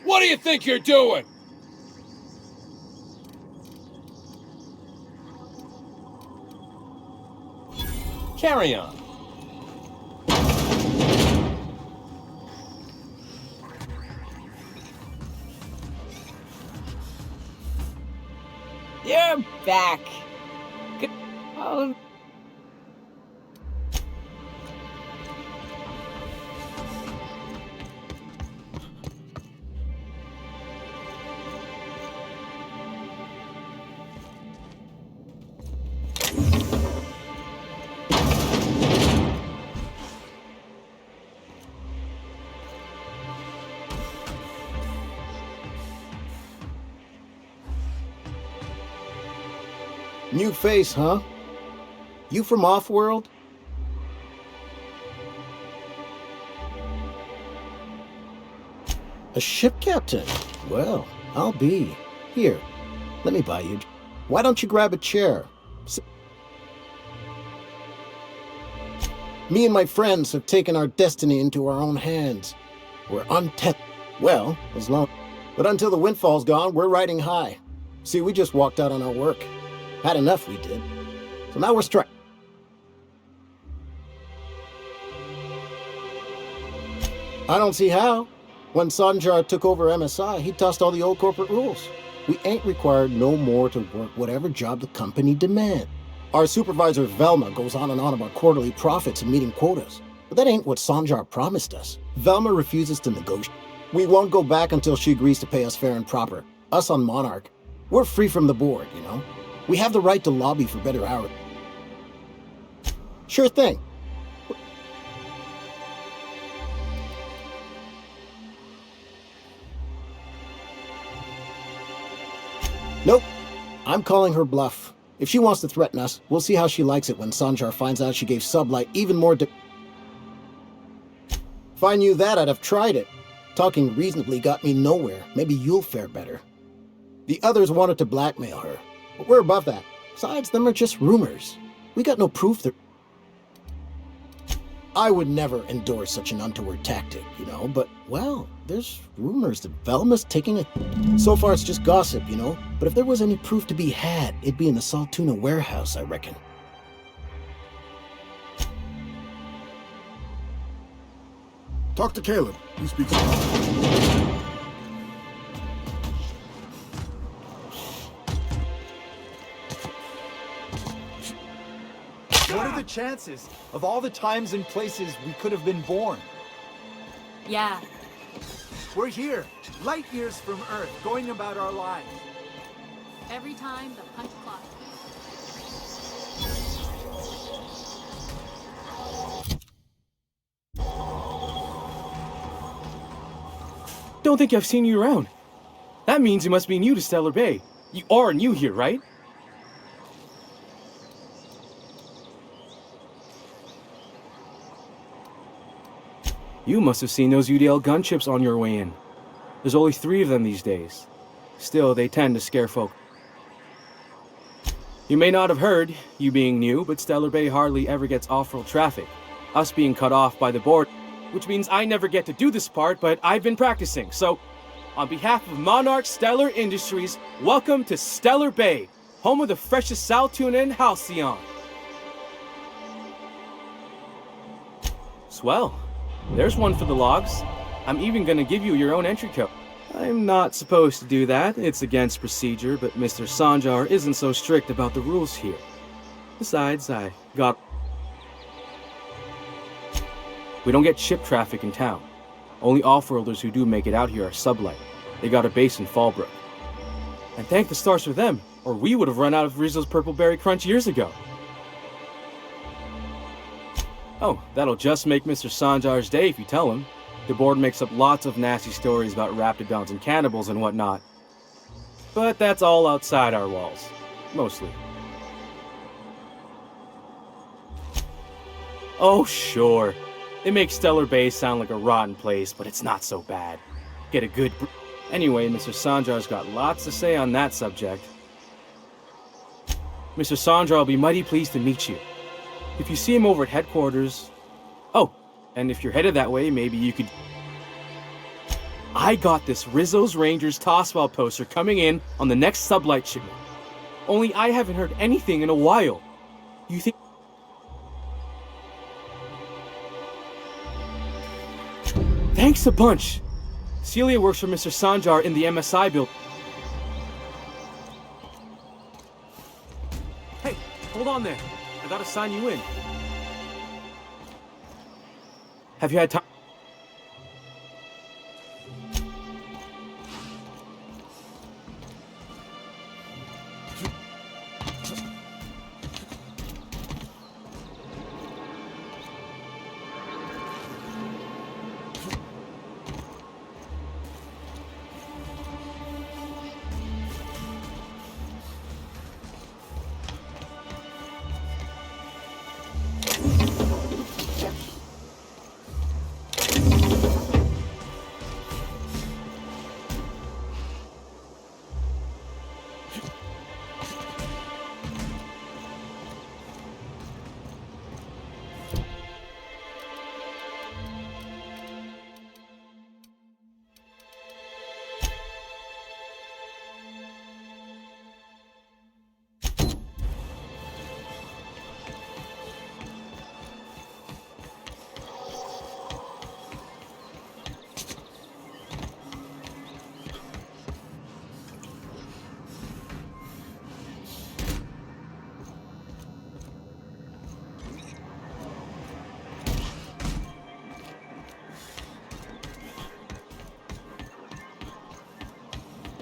What do you think you're doing? Carry on. You're back. Good. Oh. New face, huh? You from off-world? A ship captain? Well, I'll be. Here, let me buy you. Why don't you grab a chair? Me and my friends have taken our destiny into our own hands. We're untested. Well, as long... But until the windfall's gone, we're riding high. See, we just walked out on our work. Had enough, we did. So now we're striking. I don't see how. When Sanjar took over MSI, he tossed all the old corporate rules. We ain't required no more to work whatever job the company demands. Our supervisor Velma goes on and on about quarterly profits and meeting quotas. But that ain't what Sanjar promised us. Velma refuses to negotiate. We won't go back until she agrees to pay us fair and proper. Us on Monarch. We're free from the board, you know? We have the right to lobby for better hours. Sure thing. Nope. I'm calling her bluff. If she wants to threaten us, we'll see how she likes it when Sanjar finds out she gave Sublight even more If I knew that, I'd have tried it. Talking reasonably got me nowhere. Maybe you'll fare better. The others wanted to blackmail her. But we're above that. Besides, them are just rumors. We got no proof that... I would never endorse such an untoward tactic, you know, but, well, there's rumors that Velma's taking it. So far it's just gossip, you know, but if there was any proof to be had, it'd be in the Saltuna warehouse, I reckon. Talk to Caleb. He speaks. What are the chances of all the times and places we could have been born? Yeah. We're here, light years from Earth, going about our lives. Every time the punch clock. Don't think I've seen you around. That means you must be new to Stellar Bay. You are new here, right? You must have seen those UDL gunships on your way in. There's only 3 of them these days. Still, they tend to scare folk. You may not have heard, you being new, but Stellar Bay hardly ever gets off-world traffic. Us being cut off by the board, which means I never get to do this part, but I've been practicing. So, on behalf of Monarch Stellar Industries, welcome to Stellar Bay, home of the freshest Saltuna and Halcyon. Swell. There's one for the logs. I'm even gonna give you your own entry code. I'm not supposed to do that. It's against procedure, but Mr. Sanjar isn't so strict about the rules here. Besides, I got... We don't get ship traffic in town. Only off-worlders who do make it out here are Sublight. They got a base in Fallbrook. And thank the stars for them, or we would have run out of Rizzo's Purple Berry Crunch years ago. Oh, that'll just make Mr. Sanjar's day if you tell him. The board makes up lots of nasty stories about raptidons and cannibals and whatnot. But that's all outside our walls. Mostly. Oh, sure. It makes Stellar Bay sound like a rotten place, but it's not so bad. Get a good... Anyway, Mr. Sanjar's got lots to say on that subject. Mr. Sanjar will be mighty pleased to meet you. If you see him over at headquarters... Oh, and if you're headed that way, maybe you could... I got this Rizzo's Rangers Tosswell poster coming in on the next sublight shipment. Only I haven't heard anything in a while. You think... Thanks a bunch. Celia works for Mr. Sanjar in the MSI building. Hey, hold on there. I gotta sign you in. Have you had time?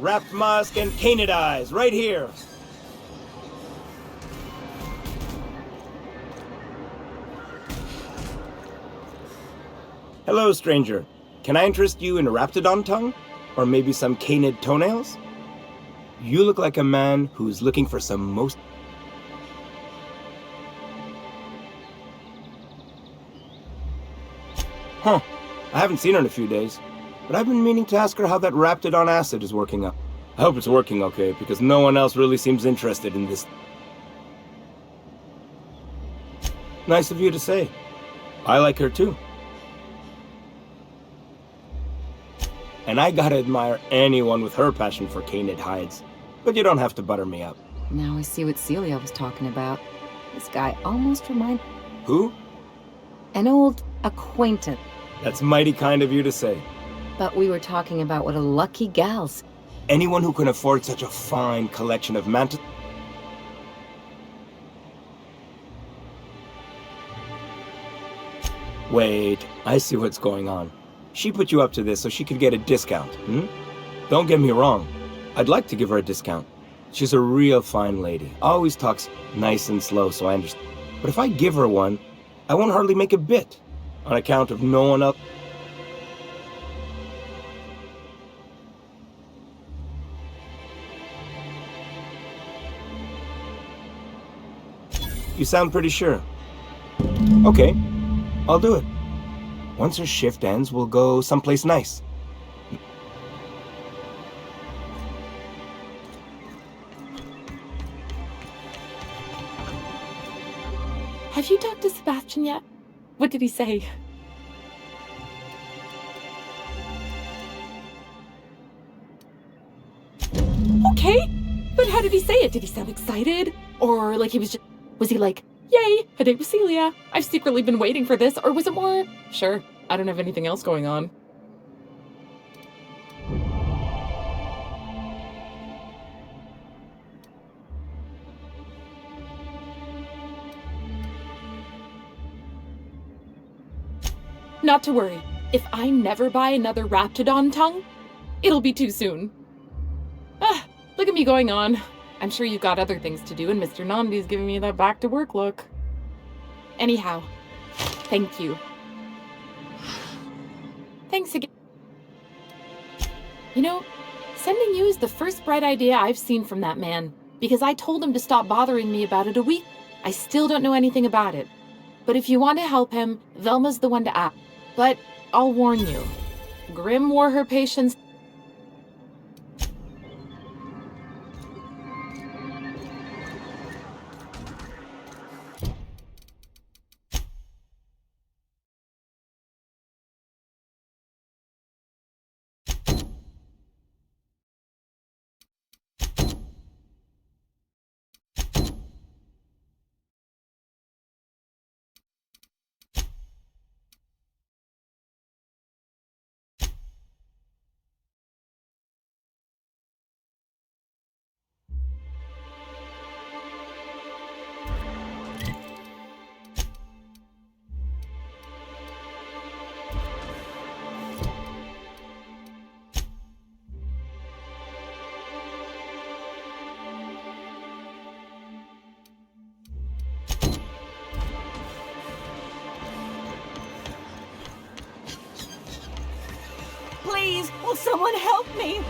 Wrapped musk and canid eyes, right here. Hello, stranger. Can I interest you in raptidon tongue? Or maybe some canid toenails? You look like a man who's looking for some most... Huh. I haven't seen her in a few days. But I've been meaning to ask her how that raptidon acid is working out. I hope it's working okay, because no one else really seems interested in this. Nice of you to say. I like her too. And I gotta admire anyone with her passion for canid hides. But you don't have to butter me up. Now I see what Celia was talking about. This guy almost reminds... Who? An old acquaintance. That's mighty kind of you to say. But we were talking about what a lucky gal's. Anyone who can afford such a fine collection of mantis... Wait, I see what's going on. She put you up to this so she could get a discount, hmm? Don't get me wrong. I'd like to give her a discount. She's a real fine lady. Always talks nice and slow, so I understand. But if I give her one, I won't hardly make a bit. On account of no one else... You sound pretty sure. Okay, I'll do it. Once her shift ends, we'll go someplace nice. Have you talked to Sebastian yet? What did he say? Okay, but how did he say it? Did he sound excited? Or like he was just... Was he like, yay, a date with Celia. I've secretly been waiting for this. Or was it more, sure, I don't have anything else going on. Not to worry. If I never buy another Raptidon tongue, it'll be too soon. Ah, look at me going on. I'm sure you've got other things to do, and Mr. Nandi's giving me that back-to-work look. Anyhow, thank you. Thanks again. You know, sending you is the first bright idea I've seen from that man, because I told him to stop bothering me about it a week. I still don't know anything about it. But if you want to help him, Velma's the one to ask. But I'll warn you, Grim wore her patience. Please, will someone help me?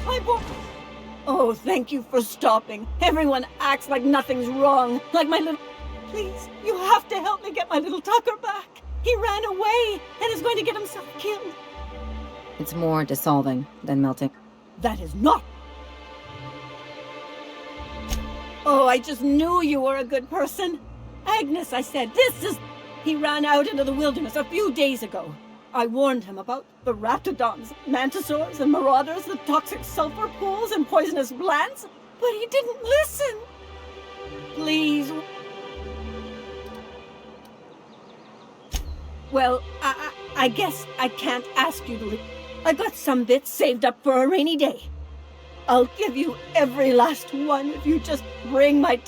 Oh, thank you for stopping. Everyone acts like nothing's wrong. Like my little... Please, you have to help me get my little Tucker back. He ran away and is going to get himself killed. It's more dissolving than melting. That is not... Oh, I just knew you were a good person. Agnes, I said, this is... He ran out into the wilderness a few days ago. I warned him about the raptidons, mantisaurs, and marauders, the toxic sulfur pools, and poisonous plants, but he didn't listen. Please. Well, I guess I can't ask you to leave. I got some bits saved up for a rainy day. I'll give you every last one if you just bring my...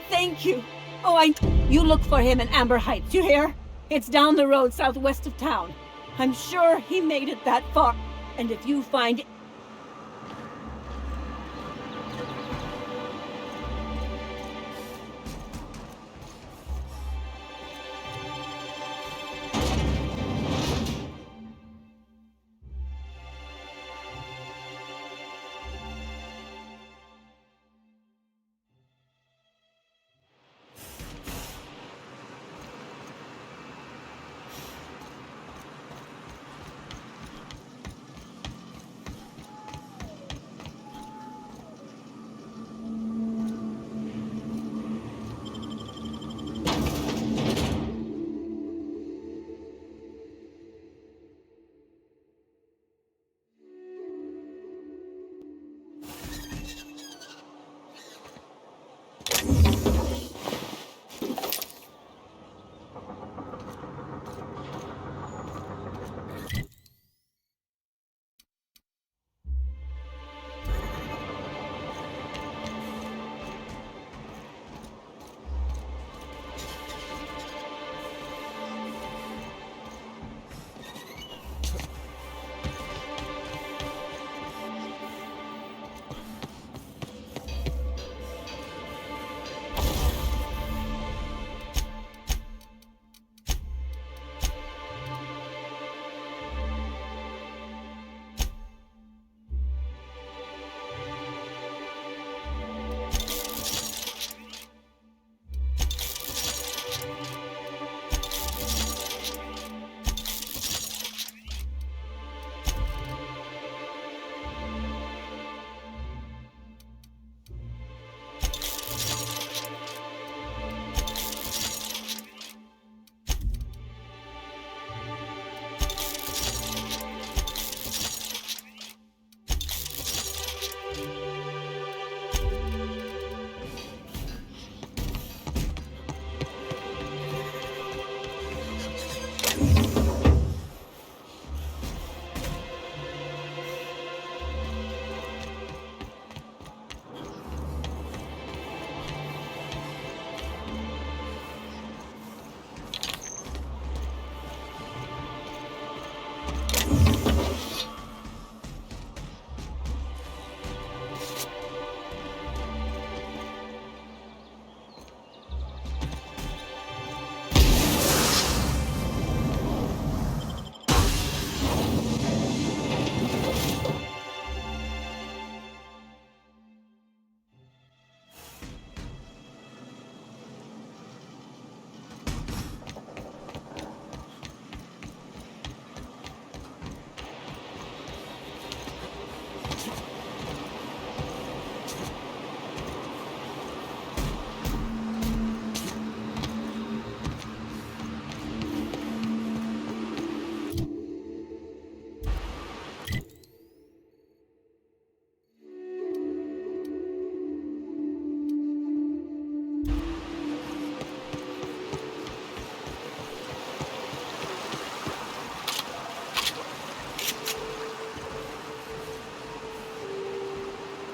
Thank you. Oh, you look for him in Amber Heights, you hear? It's down the road southwest of town. I'm sure he made it that far. And if you find...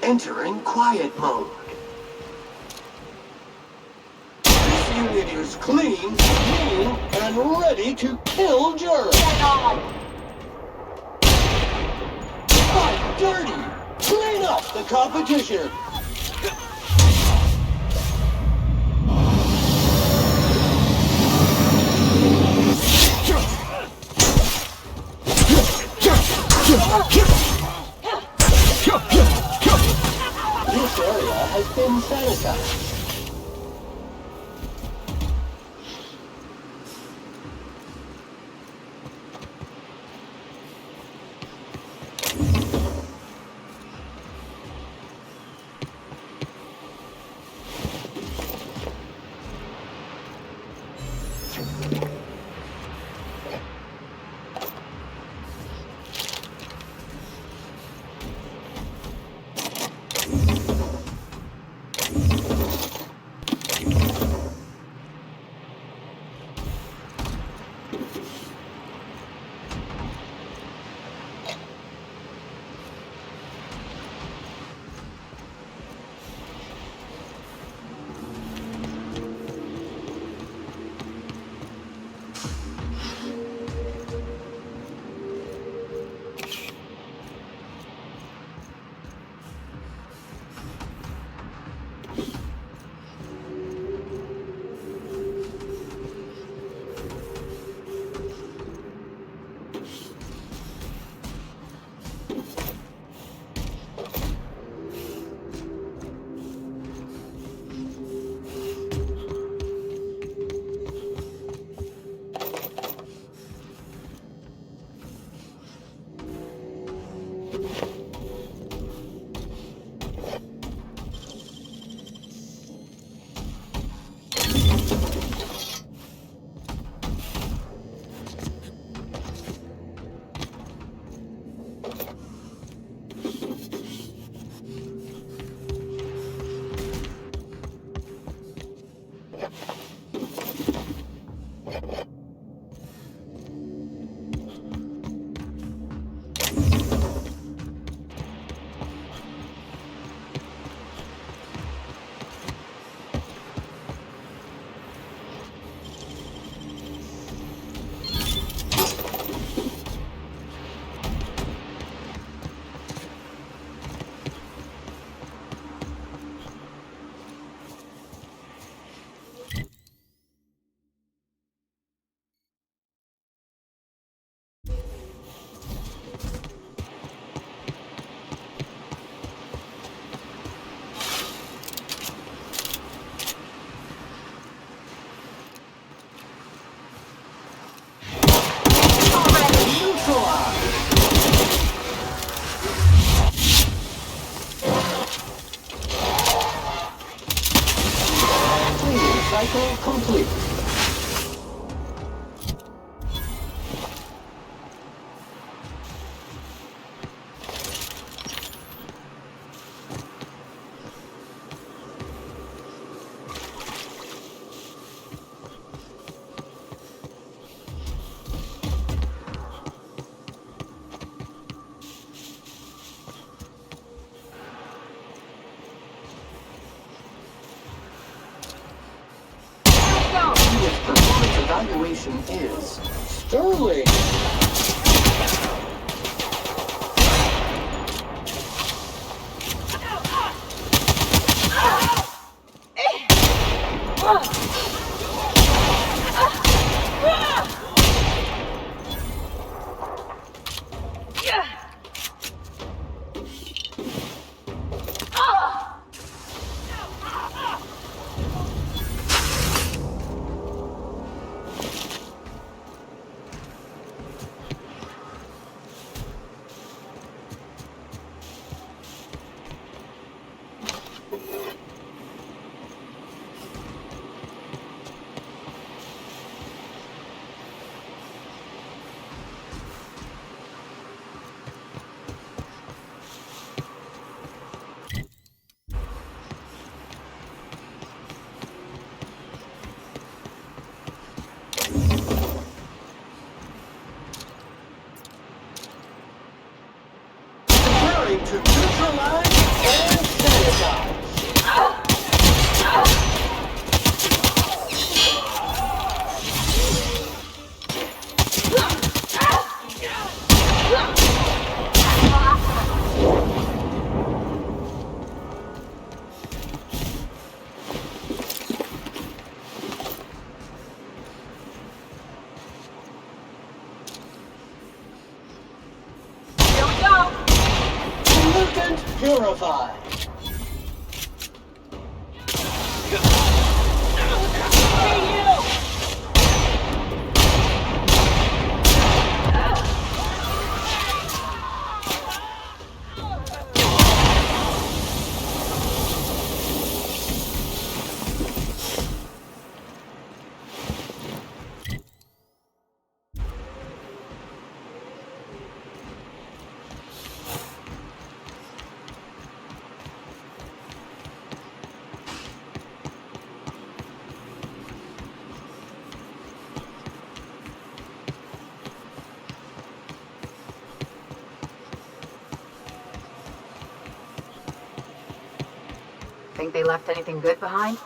Entering quiet mode. This unit is clean, and ready to kill germs. Fight dirty! Clean up the competition! Cycle complete. Performance evaluation is sterling. Preparing to neutralize and sanitize. Pollutant purified. Think they left anything good behind?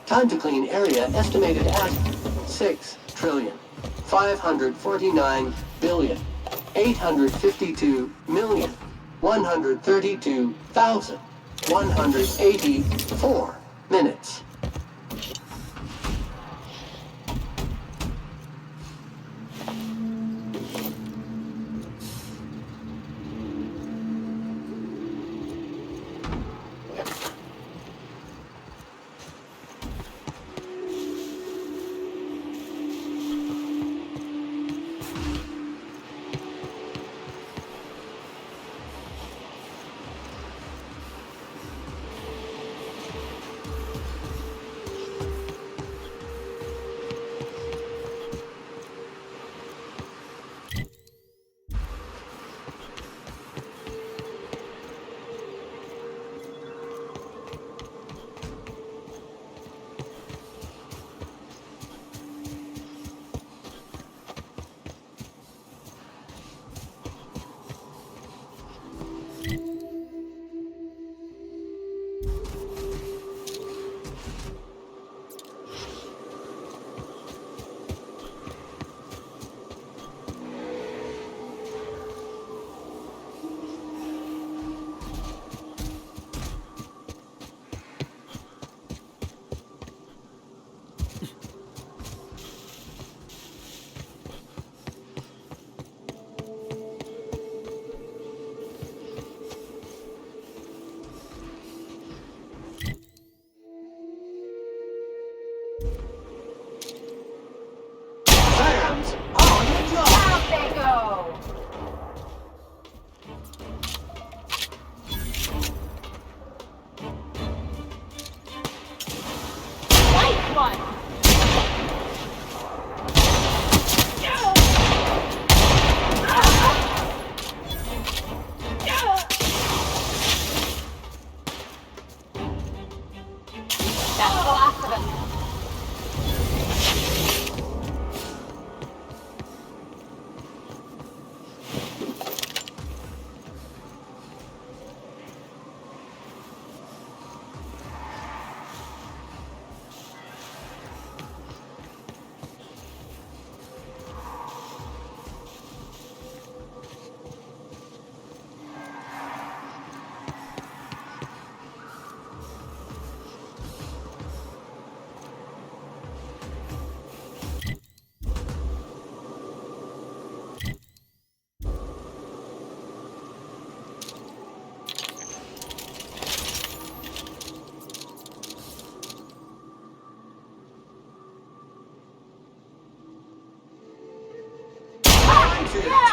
Time to clean area estimated at 6,549,852,132,184 minutes.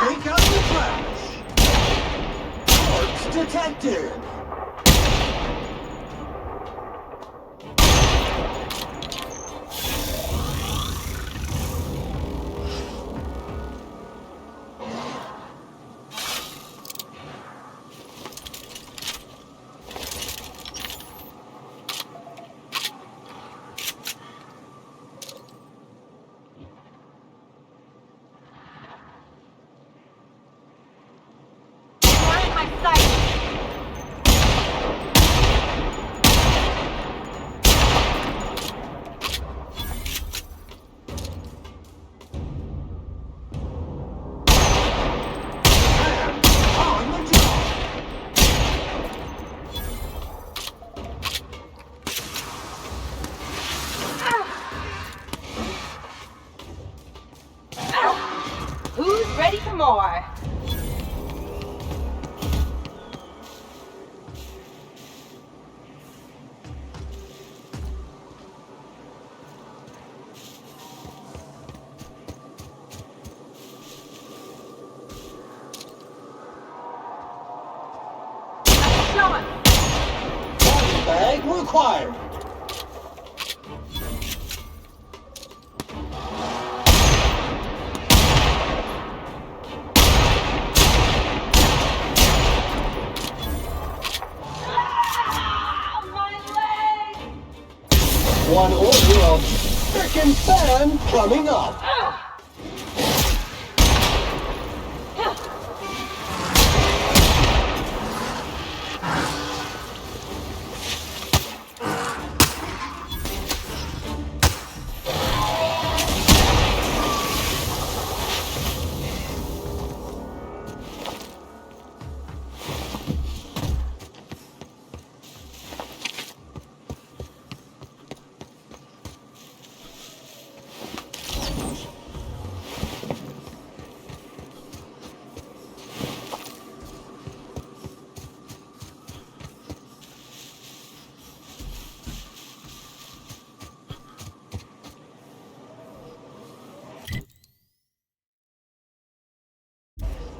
Take out the trash! Corpse detected! Who's ready for more? Bag required. One order of frickin' fan coming up.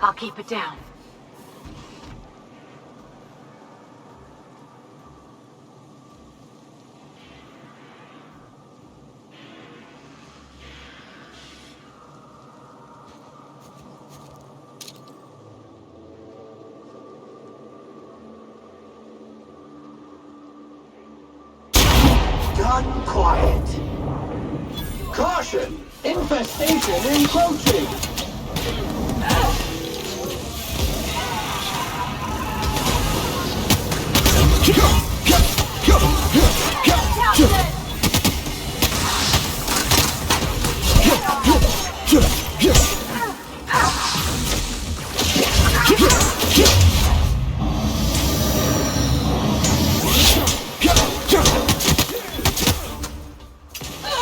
I'll keep it down. Done quiet. Caution! Infestation encroaching!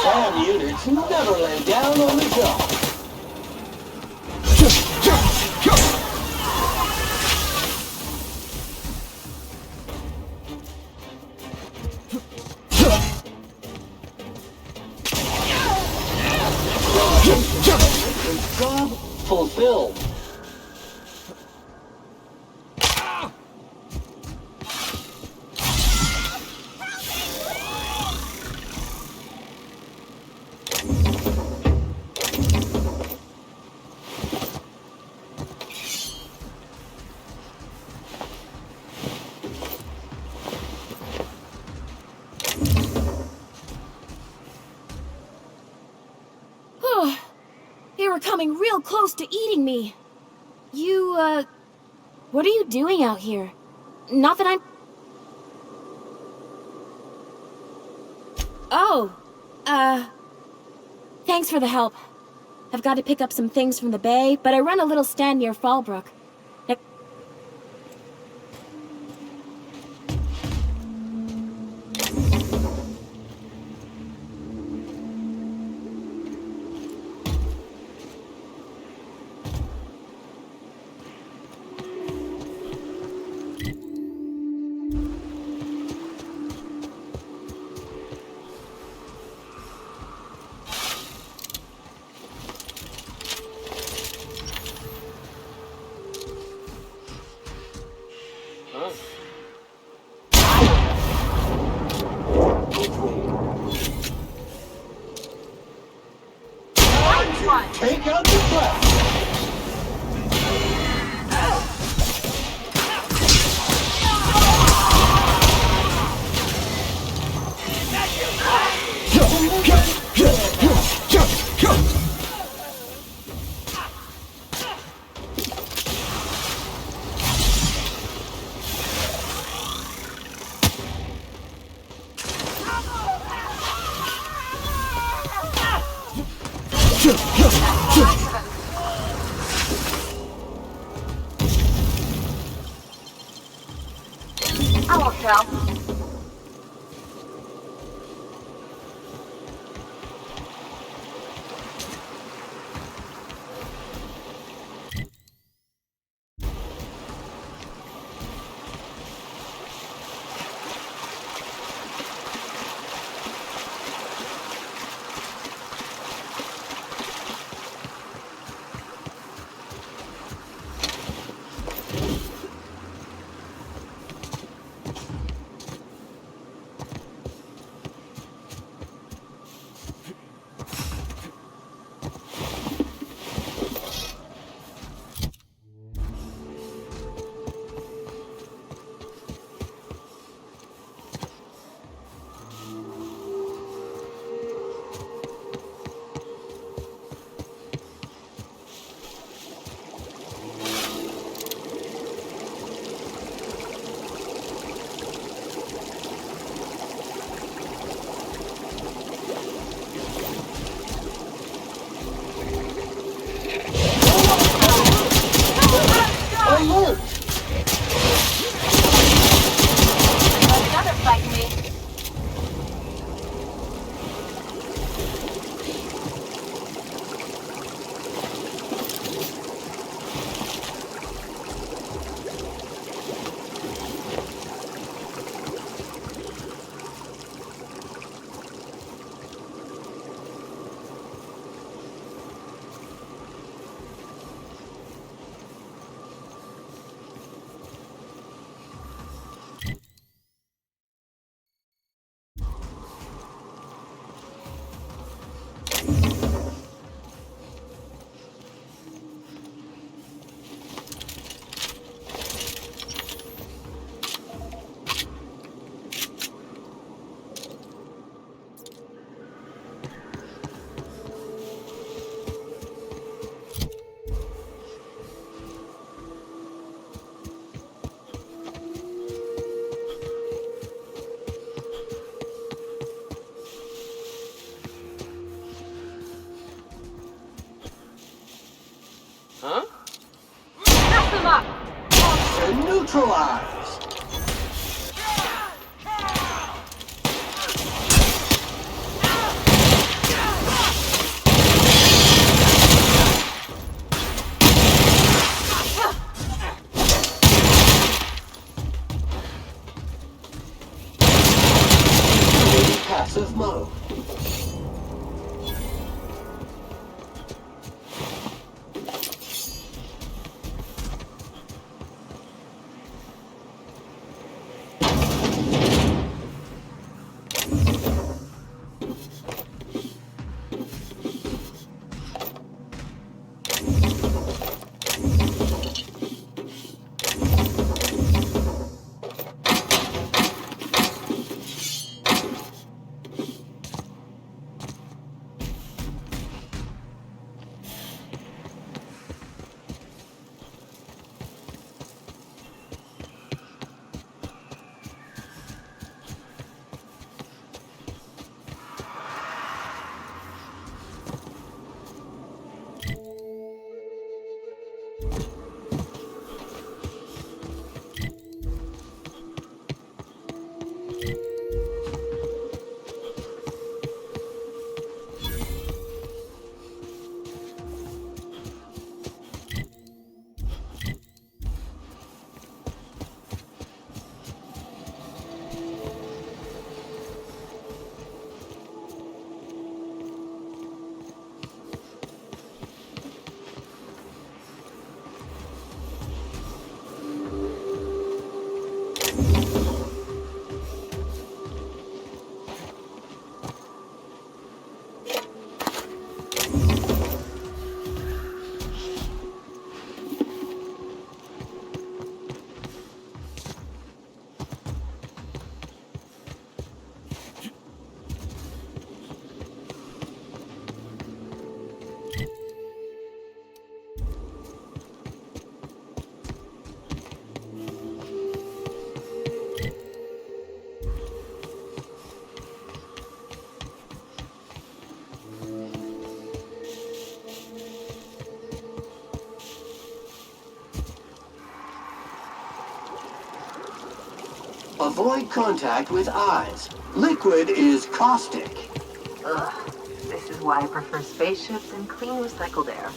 SAM units never lay down on the job. Job fulfilled. They were coming real close to eating me. You, What are you doing out here? Not that I'm... Oh, thanks for the help. I've got to pick up some things from the bay, but I run a little stand near Fallbrook. Take out the trap! I won't tell. neutralized. Passive mode. Avoid contact with eyes. Liquid is caustic. Ugh. This is why I prefer spaceships and clean recycled air.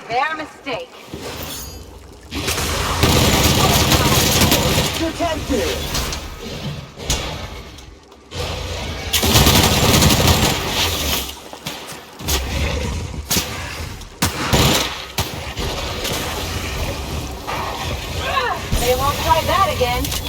Their mistake. Detected! They won't try that again.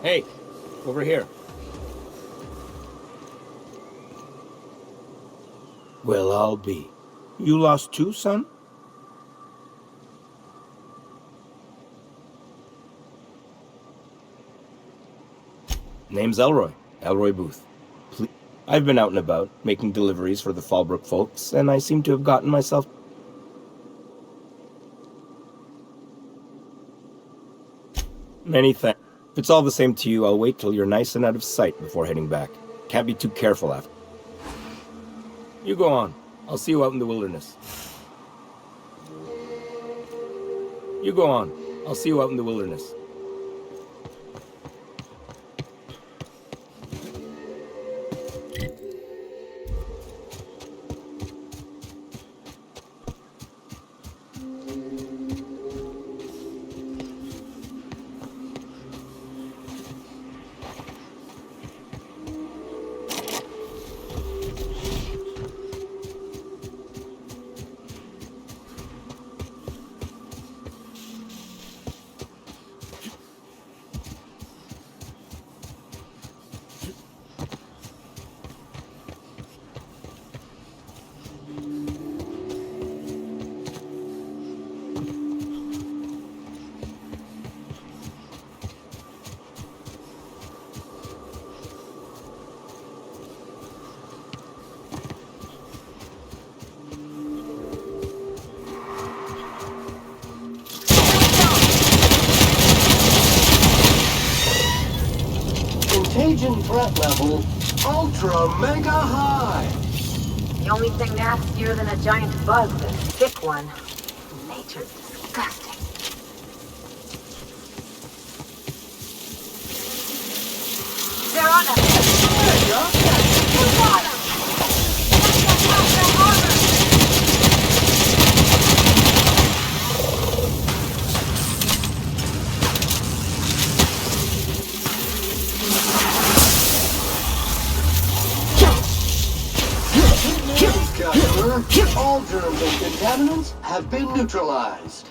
Hey, over here. Well, I'll be. You lost too, son? Name's Elroy. Elroy Booth. I've been out and about, making deliveries for the Fallbrook folks, and I seem to have gotten myself... Many thanks. If it's all the same to you, I'll wait till you're nice and out of sight before heading back. Can't be too careful after. You go on. I'll see you out in the wilderness. You go on. I'll see you out in the wilderness. Contagion threat level ultra mega high. The only thing nastier than a giant bug is a sick one. Nature's disgusting. They're on us! There you go! You got 'em! That's the armor! All germs and contaminants have been neutralized.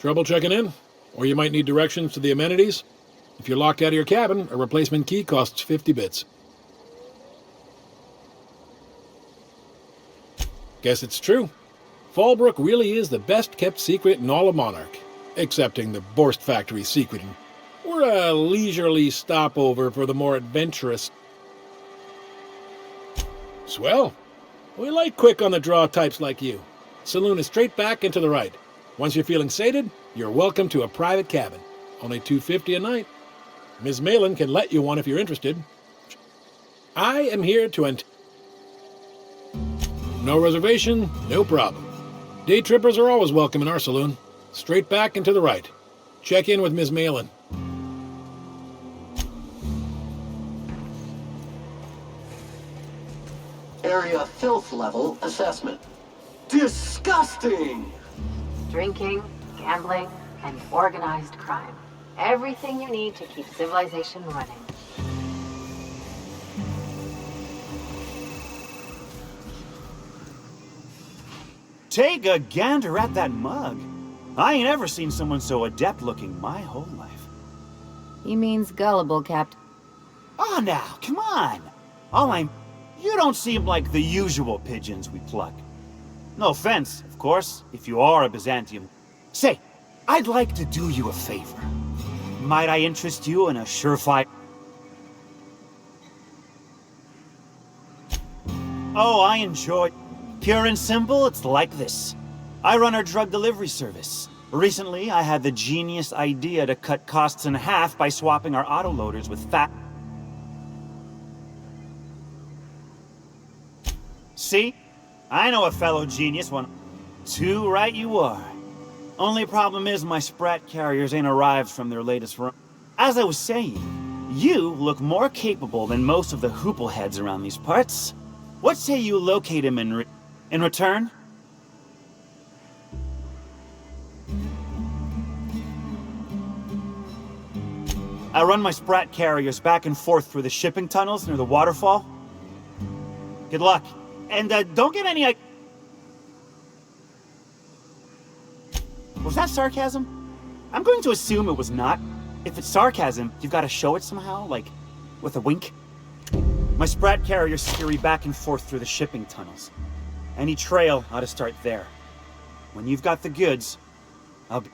Trouble checking in? Or you might need directions to the amenities? If you're locked out of your cabin, a replacement key costs 50 bits. Guess it's true. Fallbrook really is the best-kept secret in all of Monarch, excepting the Borst Factory secret. We're a leisurely stopover for the more adventurous. Swell. We like quick-on-the-draw types like you. Saloon is straight back and to the right. Once you're feeling sated, you're welcome to a private cabin. Only $250 a night. Ms. Malin can let you one if you're interested. I am here to No reservation, no problem. Day trippers are always welcome in our saloon. Straight back and to the right. Check in with Ms. Malin. Area filth level assessment. Disgusting! Drinking, gambling, and organized crime. Everything you need to keep civilization running. Take a gander at that mug. I ain't ever seen someone so adept-looking my whole life. He means gullible, Captain. Oh, now, come on. You don't seem like the usual pigeons we pluck. No offense, of course, if you are a Byzantium. Say, I'd like to do you a favor. Might I interest you in a surefire... Oh, I enjoy... Pure and simple, it's like this. I run our drug delivery service. Recently, I had the genius idea to cut costs in half by swapping our autoloaders with fat... See? I know a fellow genius when... Too right you are. Only problem is my sprat carriers ain't arrived from their latest run. As I was saying, you look more capable than most of the hoople heads around these parts. What say you locate him in return? I run my sprat carriers back and forth through the shipping tunnels near the waterfall. Good luck. And don't get any... Was that sarcasm? I'm going to assume it was not. If it's sarcasm, you've got to show it somehow, like with a wink. My sprat carriers scurry back and forth through the shipping tunnels. Any trail ought to start there. When you've got the goods, I'll be...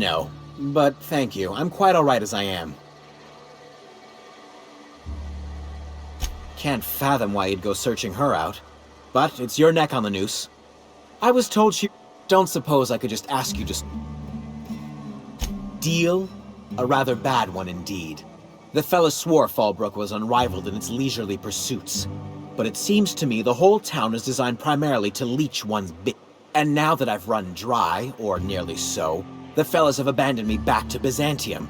No, but thank you. I'm quite alright as I am. Can't fathom why you'd go searching her out. But it's your neck on the noose. I was told she... Don't suppose I could just ask you to... Deal? A rather bad one indeed. The fella swore Fallbrook was unrivaled in its leisurely pursuits. But it seems to me the whole town is designed primarily to leech one's bit. And now that I've run dry, or nearly so, the fellas have abandoned me back to Byzantium.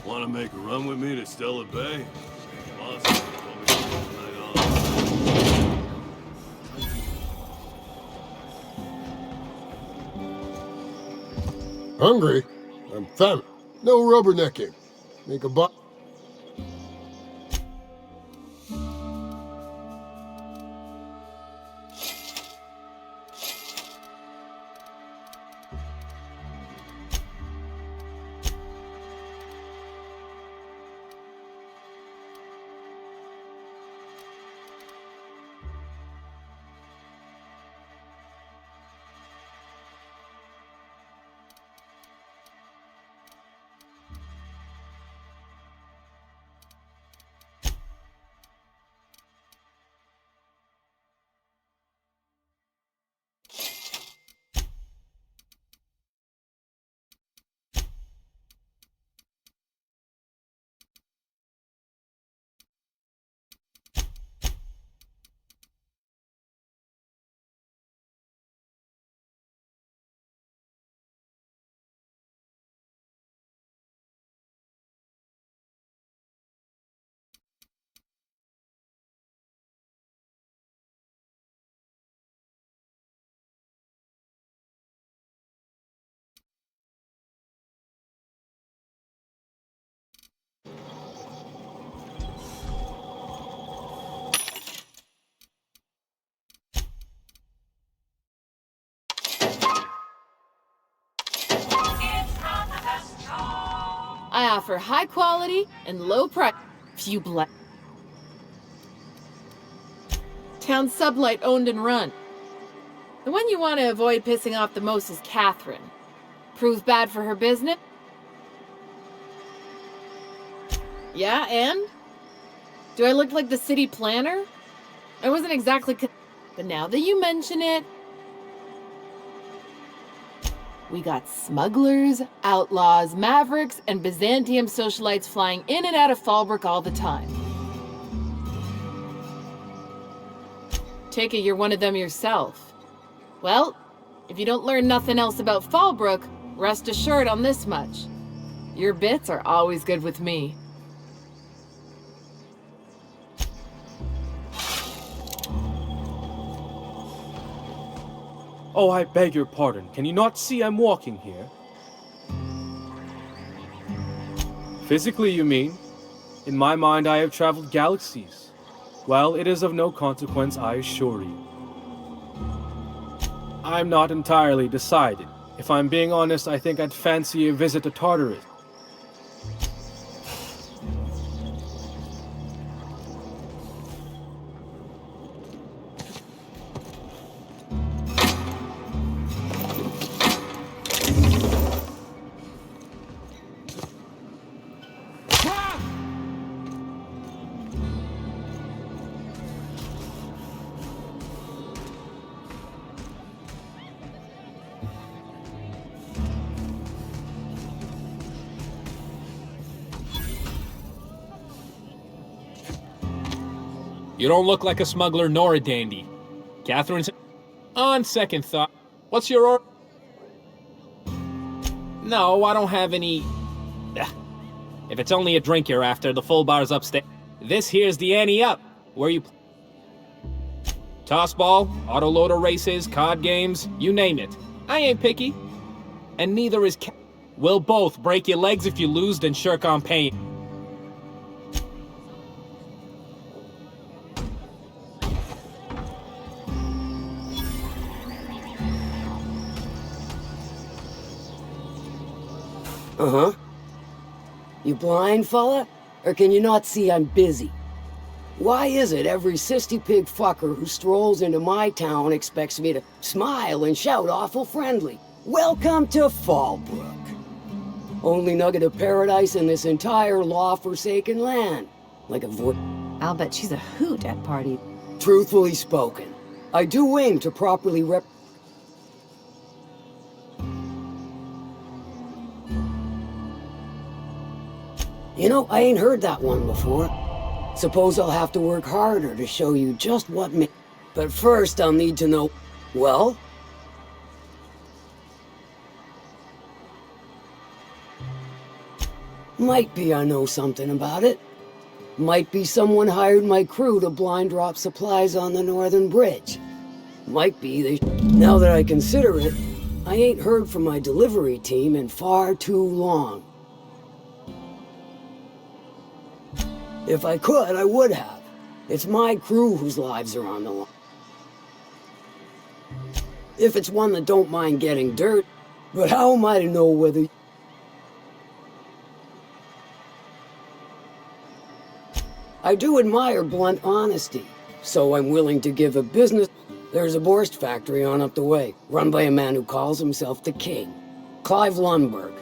Want to make a run with me to Stella Bay? Boss told me to take the night off. Hungry? I'm famished. No rubbernecking. Make a buck. I offer high quality and low price. Few black. Town sublight owned and run. The one you want to avoid pissing off the most is Catherine. Proves bad for her business. Yeah, and? Do I look like the city planner? I wasn't exactly but now that you mention it, we got smugglers, outlaws, mavericks, and Byzantium socialites flying in and out of Fallbrook all the time. Take it you're one of them yourself. Well, if you don't learn nothing else about Fallbrook, rest assured on this much. Your bits are always good with me. Oh, I beg your pardon. Can you not see I'm walking here? Physically, you mean? In my mind, I have traveled galaxies. Well, it is of no consequence, I assure you. I'm not entirely decided. If I'm being honest, I think I'd fancy a visit to Tartarus. You don't look like a smuggler nor a dandy. Catherine's... On second thought, what's your order? No, I don't have any... If it's only a drink you're after, the full bar's upstairs. This here's the ante up, where you... Tossball, autoloader races, card games, you name it. I ain't picky. And neither is We'll both break your legs if you lose, then shirk on paying. Uh-huh. You blind, fella? Or can you not see I'm busy? Why is it every sissy pig fucker who strolls into my town expects me to smile and shout awful friendly? Welcome to Fallbrook. Only nugget of paradise in this entire law-forsaken land. Like a I'll bet she's a hoot at Party. Truthfully spoken, I do aim to properly You know, I ain't heard that one before. Suppose I'll have to work harder to show you just what But first I'll need to know... Well? Might be I know something about it. Might be someone hired my crew to blind drop supplies on the northern bridge. Might be they... Now that I consider it, I ain't heard from my delivery team in far too long. If I could, I would have. It's my crew whose lives are on the line. If it's one that don't mind getting dirt, but how am I to know whether... I do admire blunt honesty, so I'm willing to give a business... There's a Borst factory on up the way, run by a man who calls himself the King, Clive Lundberg.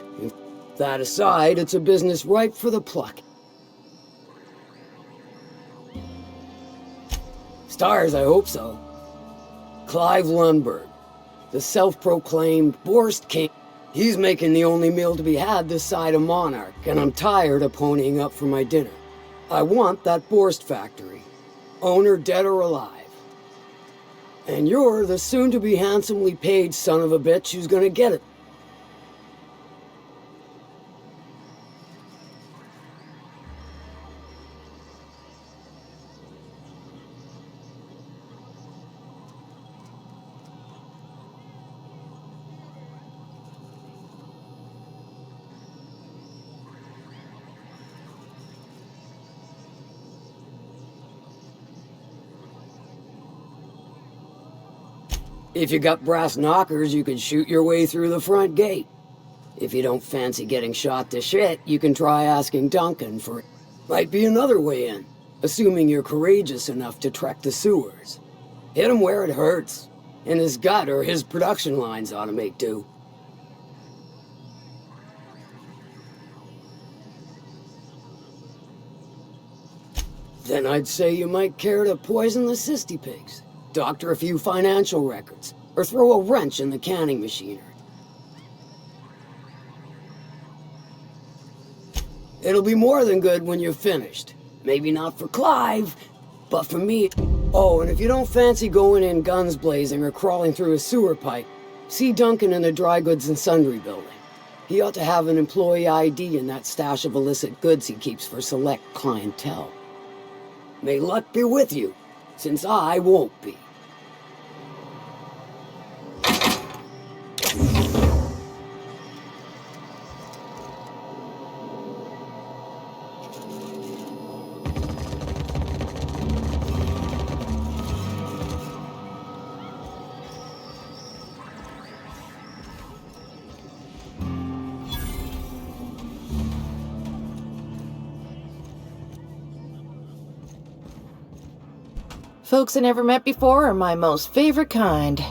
That aside, it's a business ripe for the pluck. Stars, I hope so. Clive Lundberg, the self-proclaimed Borst King. He's making the only meal to be had this side of Monarch, and I'm tired of ponying up for my dinner. I want that Borst factory, owner dead or alive. And you're the soon-to-be handsomely paid son of a bitch who's gonna get it. If you got brass knockers, you can shoot your way through the front gate. If you don't fancy getting shot to shit, you can try asking Duncan for it. Might be another way in, assuming you're courageous enough to trek the sewers. Hit him where it hurts. In his gut, or his production lines ought to make do. Then I'd say you might care to poison the cysty pigs. Doctor a few financial records, or throw a wrench in the canning machinery. It'll be more than good when you're finished. Maybe not for Clive, but for me. Oh, and if you don't fancy going in guns blazing or crawling through a sewer pipe, see Duncan in the dry goods and sundry building. He ought to have an employee ID in that stash of illicit goods he keeps for select clientele. May luck be with you, since I won't be. Folks I never met before are my most favorite kind.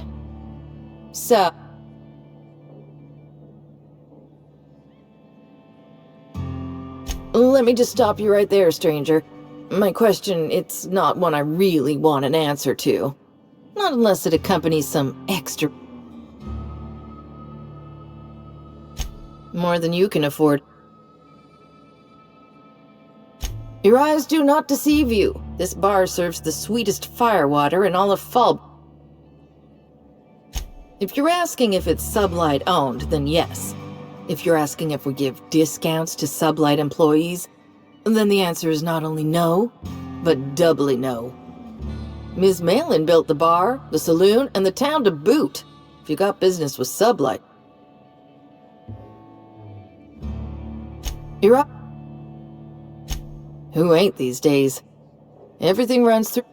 So... Let me just stop you right there, stranger. My question, it's not one I really want an answer to. Not unless it accompanies some extra... More than you can afford. Your eyes do not deceive you. This bar serves the sweetest firewater in all of Fall. If you're asking if it's sublight owned, then yes. If you're asking if we give discounts to sublight employees, then the answer is not only no, but doubly no. Ms. Malin built the bar, the saloon, and the town to boot. If you got business with sublight. You're up. Who ain't these days? Everything runs through.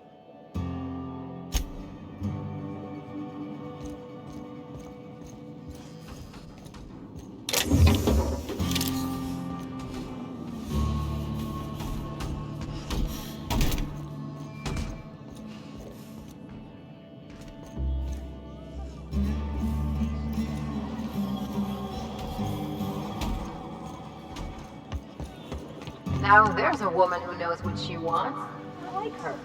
Now there's a woman who knows what she wants. I like her.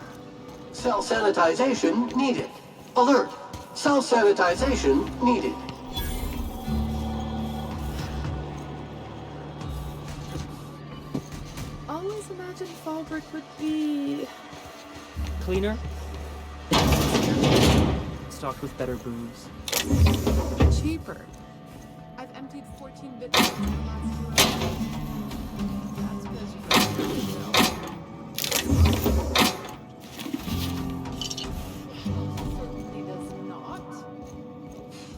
Self-sanitization needed. Alert! Self-sanitization needed. Always imagined Fallbrook would be... Cleaner? Stocked with better booze. cheaper. I've emptied 14 bitcoins in the last 2 hours. That's because you got certainly does not.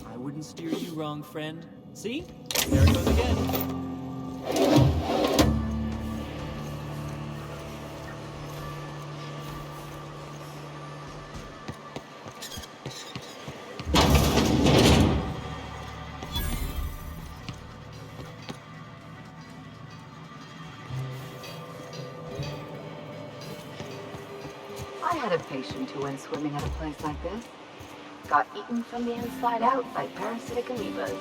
I wouldn't steer you wrong, friend. See? There it goes again. I had a patient who went swimming at a place like this. Got eaten from the inside out by parasitic amoebas.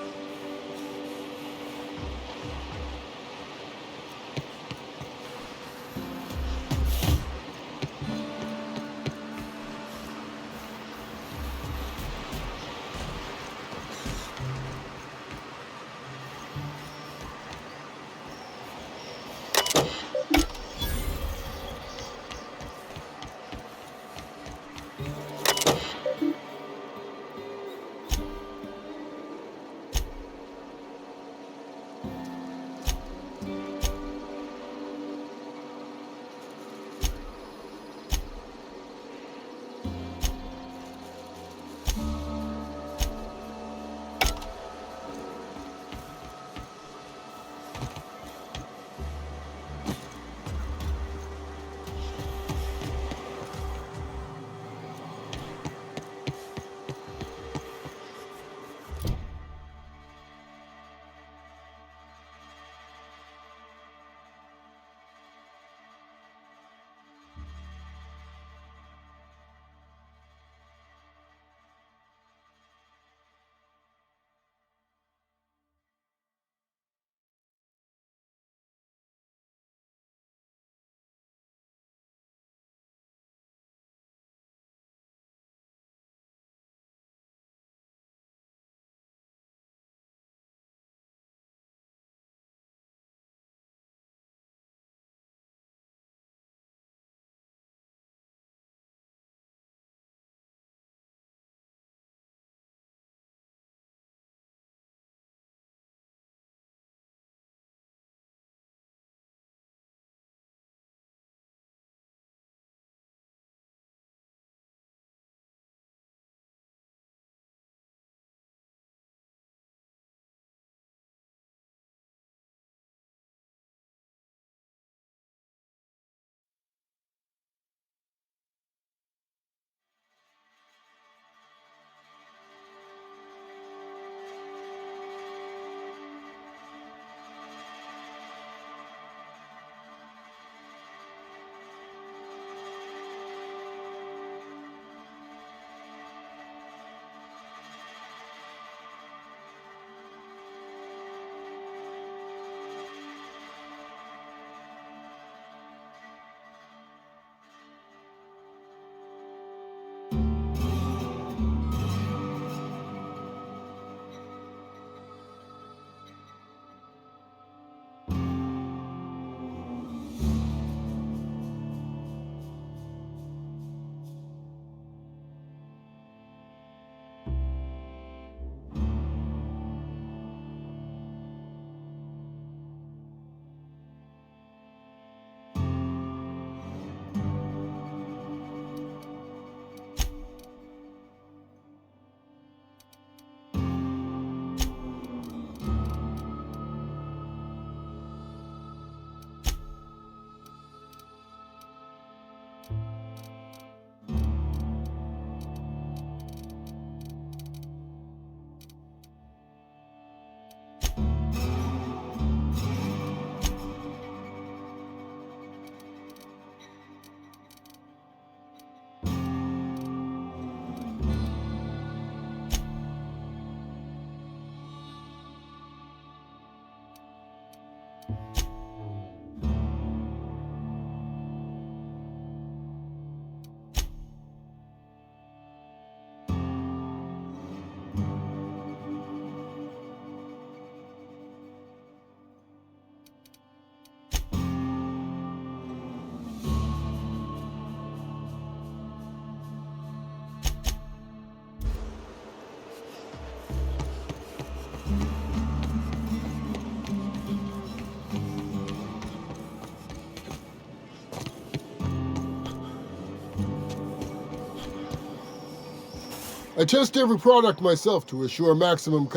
I test every product myself to assure maximum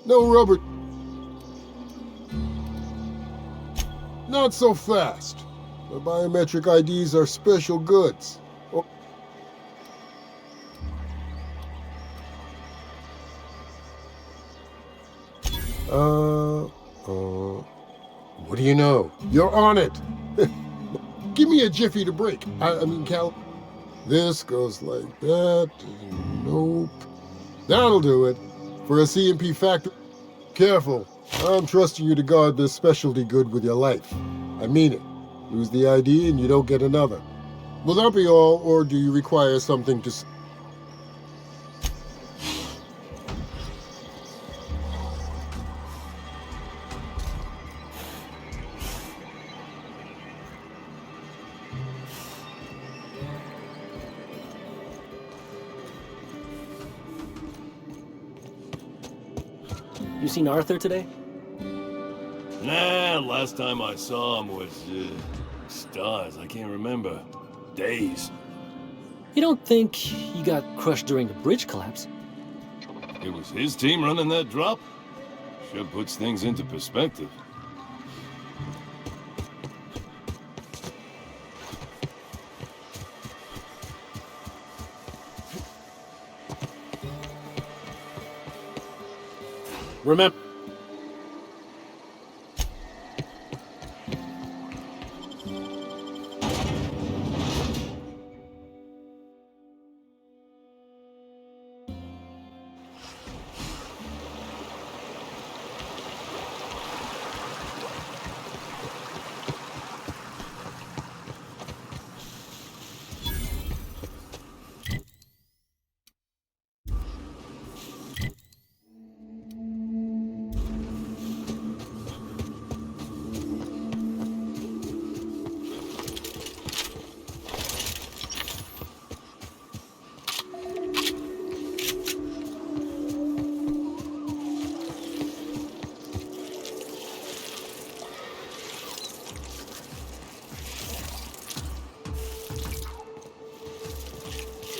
no rubber. Not so fast. The biometric IDs are special goods. What do you know? You're on it. Give me a jiffy to break. I mean, Cal. This goes like that. Nope. That'll do it. For a CMP factor. Careful. I'm trusting you to guard this specialty good with your life. I mean it. Lose the ID and you don't get another. Will that be all, or do you require something to... You seen Arthur today? Nah, last time I saw him was, stars. I can't remember. Days. You don't think he got crushed during the bridge collapse? It was his team running that drop? Sure puts things into perspective. Remember...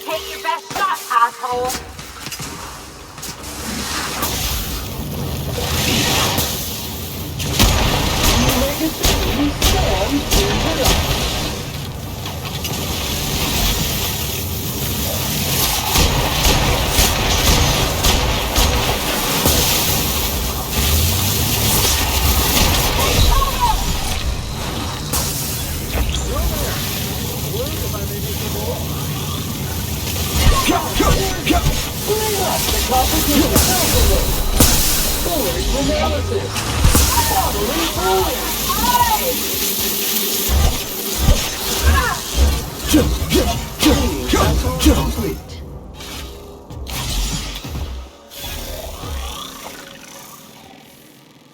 Take your best shot, asshole! You make it big, you stand, turns it up.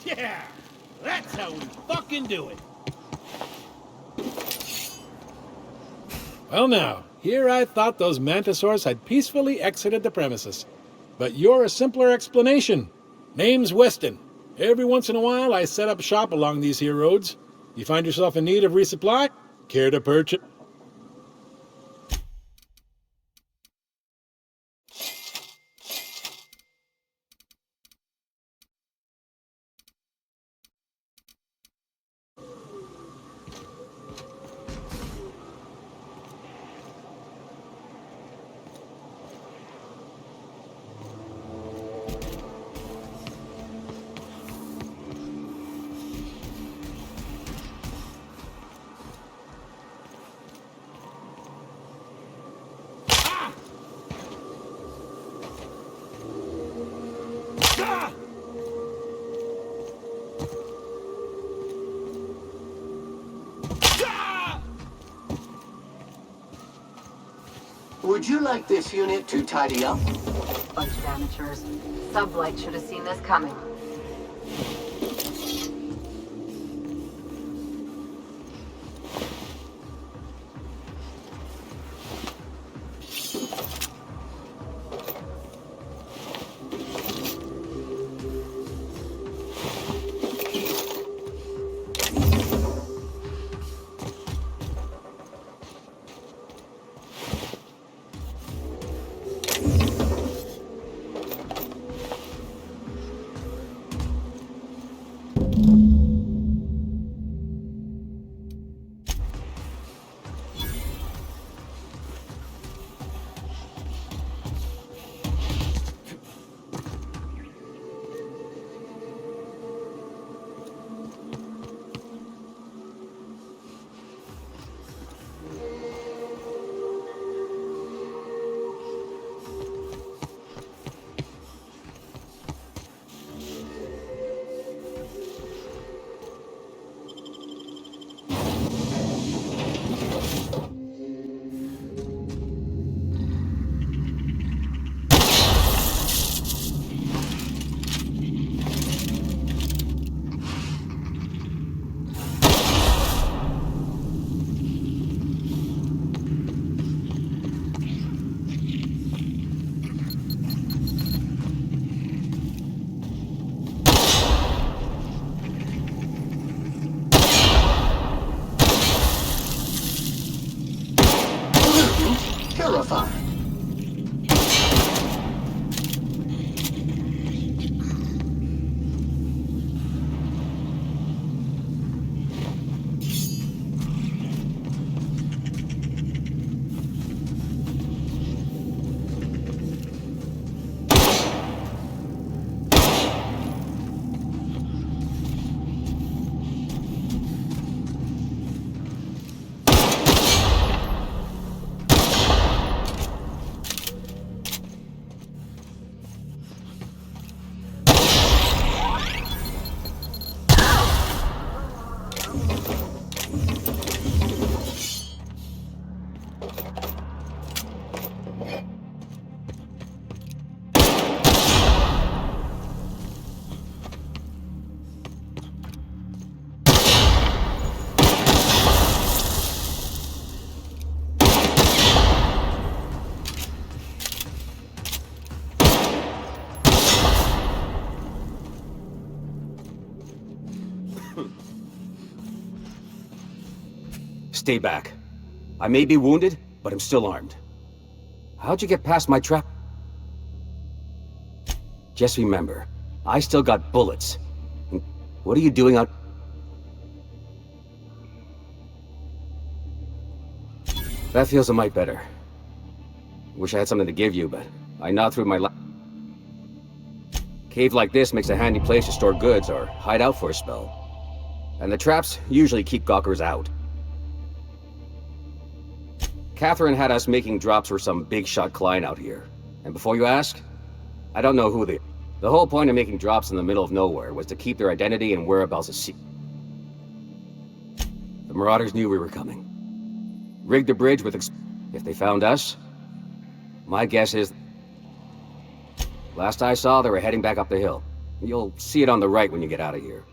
Yeah, that's how we fucking do it. Well now, here I thought those mantisaurs had peacefully exited the premises. But you're a simpler explanation. Name's Weston. Every once in a while I set up shop along these here roads. You find yourself in need of resupply? Care to purchase? Would you like this unit to tidy up? Bunch of amateurs. Sublight should have seen this coming. verify. Stay back. I may be wounded, but I'm still armed. How'd you get past my trap? Just remember, I still got bullets. And what are you doing out? That feels a mite better. Wish I had something to give you, but I gnawed through my Cave like this makes a handy place to store goods or hide out for a spell. And the traps usually keep gawkers out. Catherine had us making drops for some big-shot client out here. And before you ask, I don't know who they are. The whole point of making drops in the middle of nowhere was to keep their identity and whereabouts a secret. The Marauders knew we were coming. Rigged the bridge with if they found us, my guess is... Last I saw, they were heading back up the hill. You'll see it on the right when you get out of here.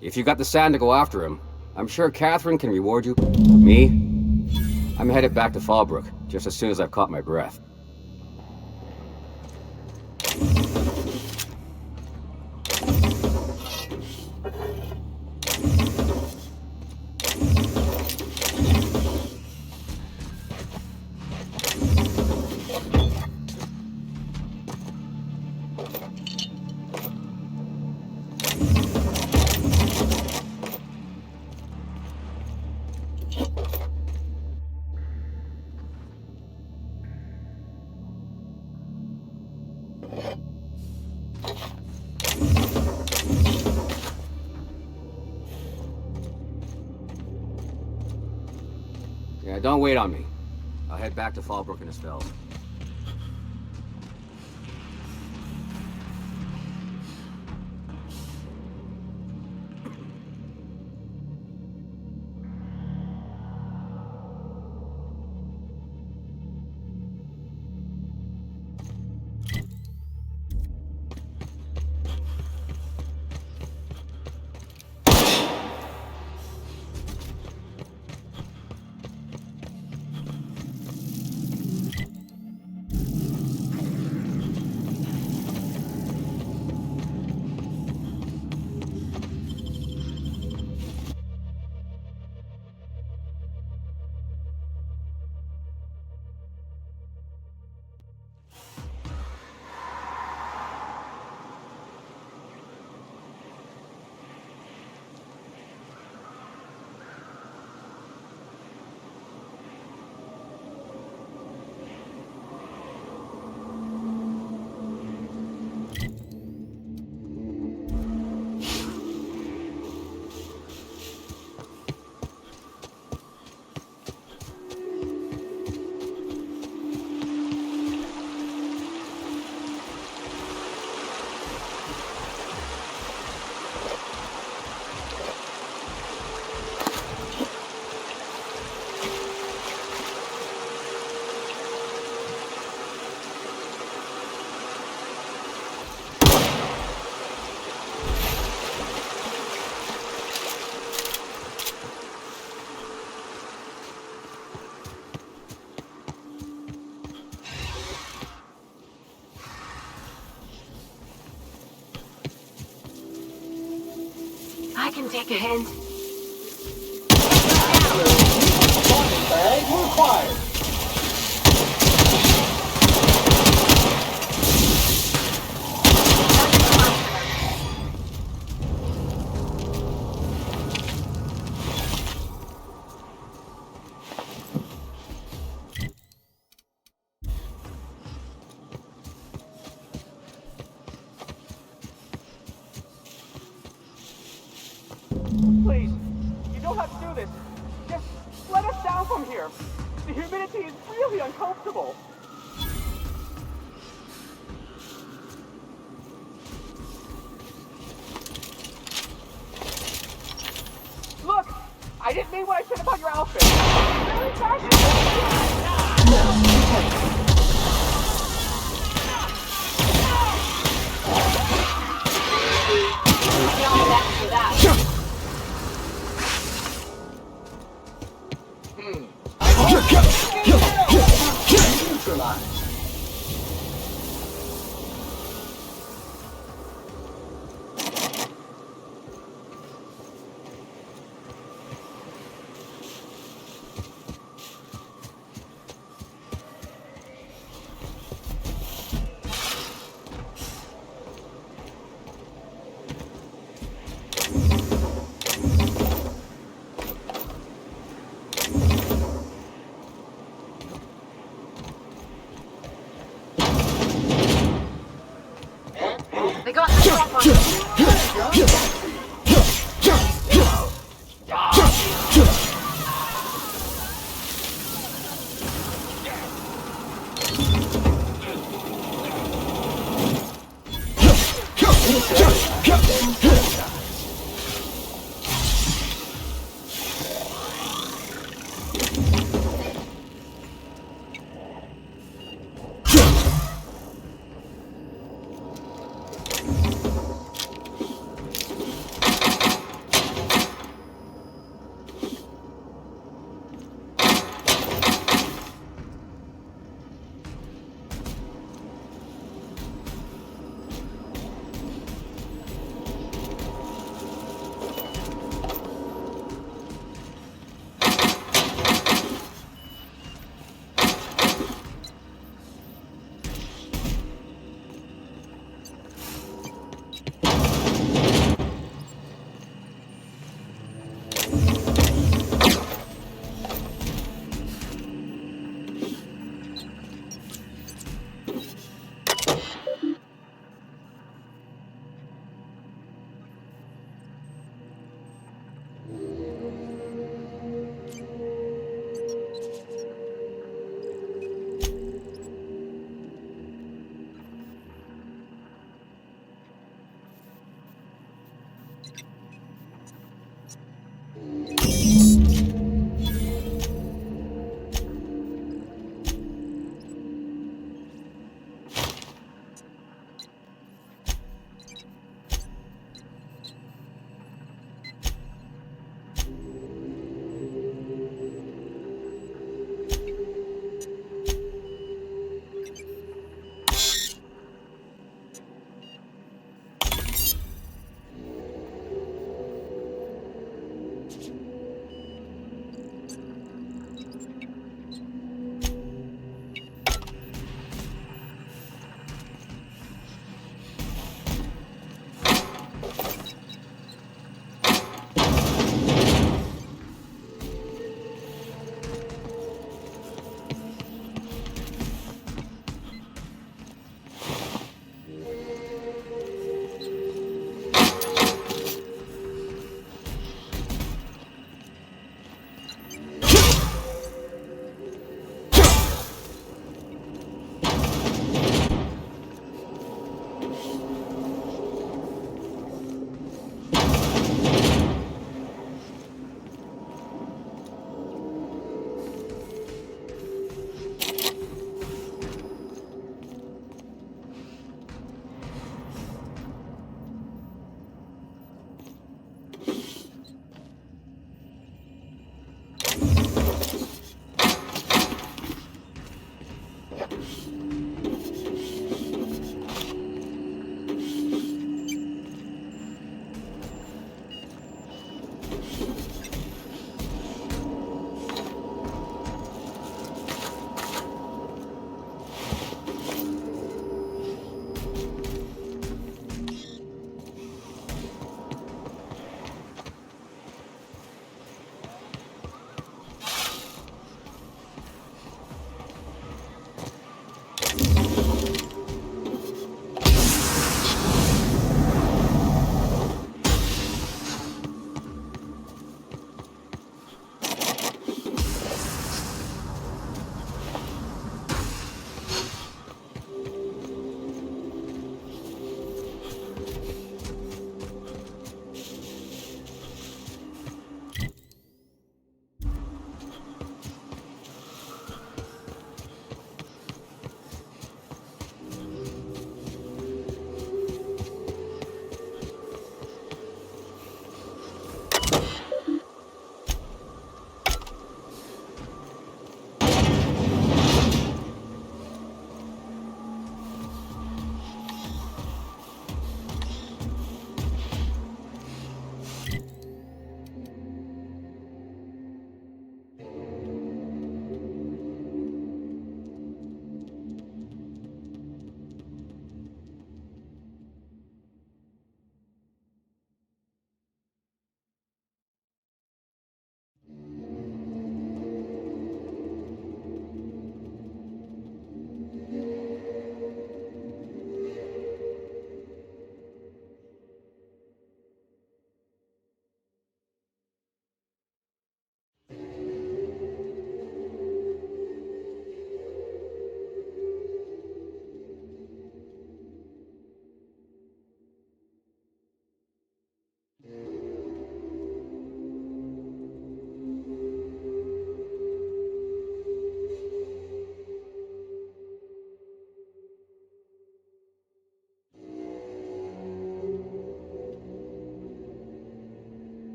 If you got the sand to go after him, I'm sure Catherine can reward you. Me? I'm headed back to Fallbrook, just as soon as I've caught my breath. Yeah, don't wait on me. I'll head back to Fallbrook in a spell. I can take a hint. Bag required. do this. Just let us down from here. The humidity is really uncomfortable. Look! I didn't mean what I said about your outfit. Very Neutralized. They got the drop on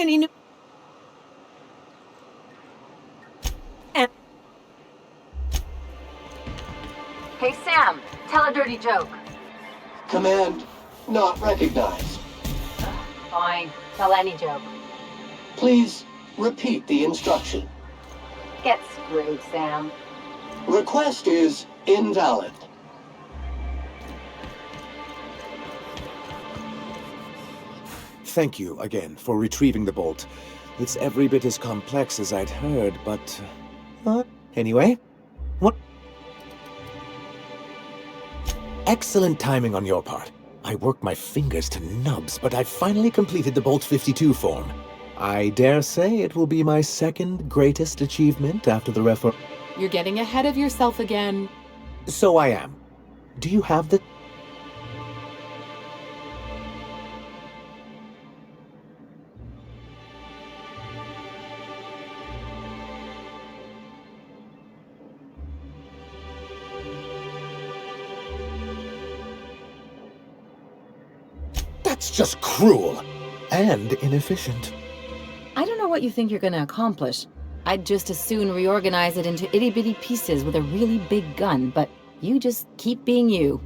Any new... Hey, Sam, tell a dirty joke. Command not recognized. Fine, tell any joke. Please repeat the instruction. Get screwed, Sam. Request is invalid. Thank you again for retrieving the bolt. It's every bit as complex as I'd heard, but... anyway, what... Excellent timing on your part. I worked my fingers to nubs, but I finally completed the Bolt 52 form. I dare say it will be my second greatest achievement after the reform... You're getting ahead of yourself again. So I am. Do you have the... That's just cruel and inefficient. I don't know what you think you're gonna accomplish. I'd just as soon reorganize it into itty-bitty pieces with a really big gun, but you just keep being you.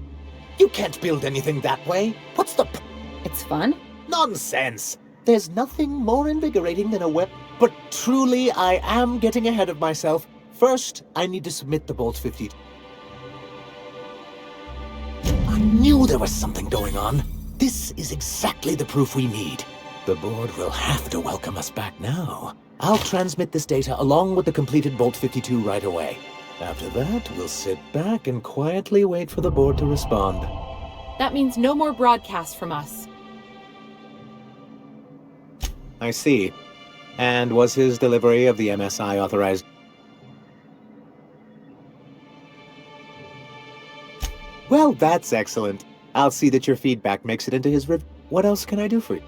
You can't build anything that way. What's the... It's fun? Nonsense! There's nothing more invigorating than a web... But truly, I am getting ahead of myself. First, I need to submit the Bolt 50. I knew there was something going on. This is exactly the proof we need. The board will have to welcome us back now. I'll transmit this data along with the completed Bolt 52 right away. After that, we'll sit back and quietly wait for the board to respond. That means no more broadcasts from us. I see. And was his delivery of the MSI authorized? Well, that's excellent. I'll see that your feedback makes it into his review. What else can I do for you?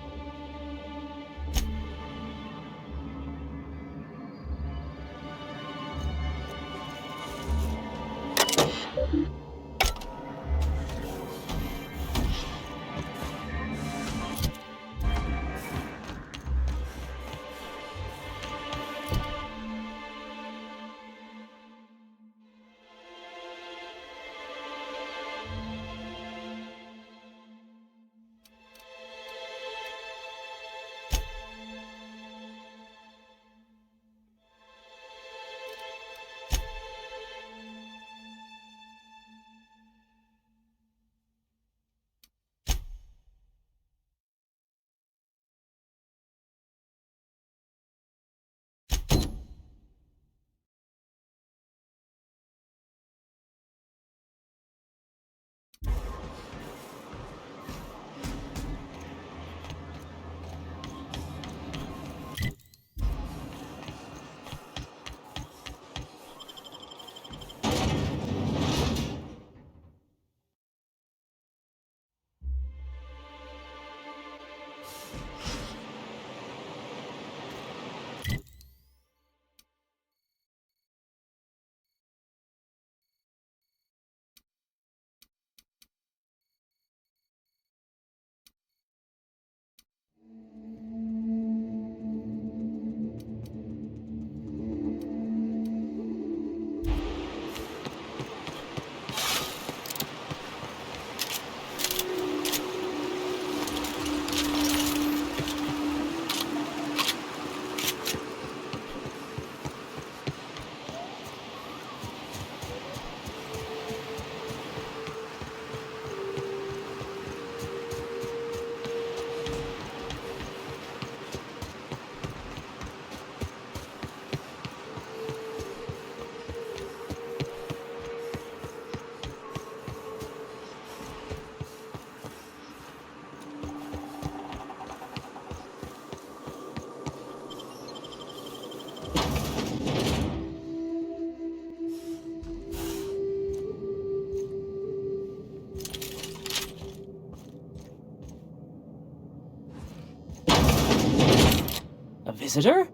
Visitor?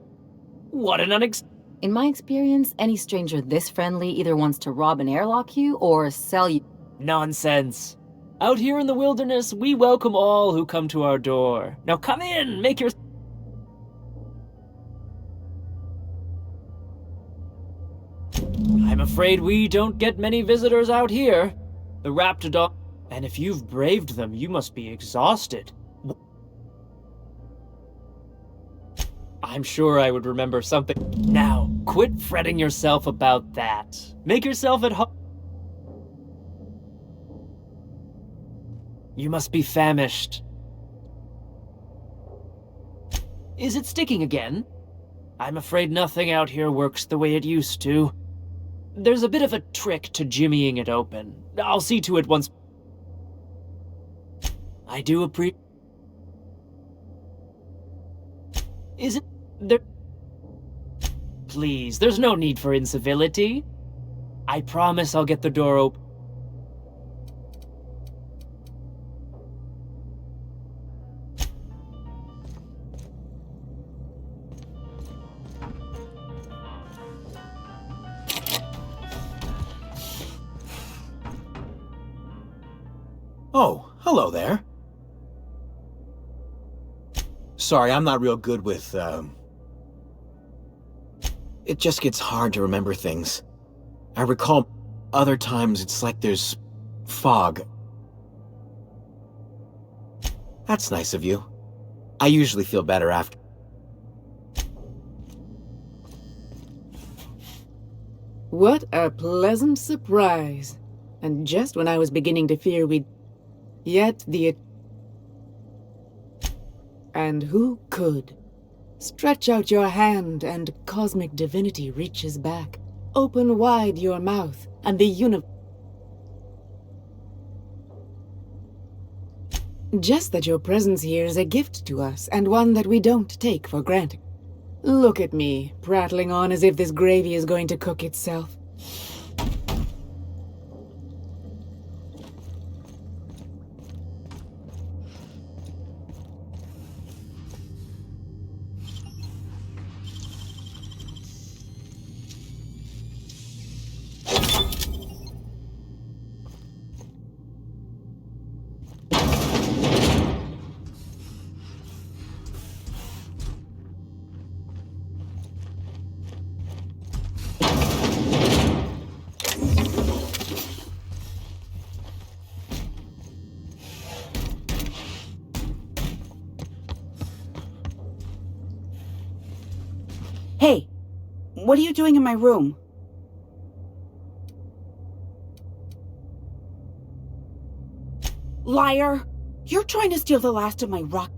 What an In my experience, any stranger this friendly either wants to rob and airlock you or sell you. Nonsense. Out here in the wilderness, we welcome all who come to our door. Now come in, make your... I'm afraid we don't get many visitors out here. The Raptidon... And if you've braved them, you must be exhausted. I'm sure I would remember something. Now, quit fretting yourself about that. Make yourself at home. You must be famished. Is it sticking again? I'm afraid nothing out here works the way it used to. There's a bit of a trick to jimmying it open. I'll see to it once... I do appreciate... Is it... there... Please, there's no need for incivility. I promise I'll get the door open. Oh, hello there. Sorry, I'm not real good with, It just gets hard to remember things. I recall other times it's like there's fog. That's nice of you. I usually feel better after. What a pleasant surprise. And just when I was beginning to fear we'd... Yet the... And who could? Stretch out your hand and cosmic divinity reaches back. Open wide your mouth and the Just that your presence here is a gift to us, and one that we don't take for granted. Look at me, prattling on as if this gravy is going to cook itself. Hey, what are you doing in my room? Liar! You're trying to steal the last of my rock...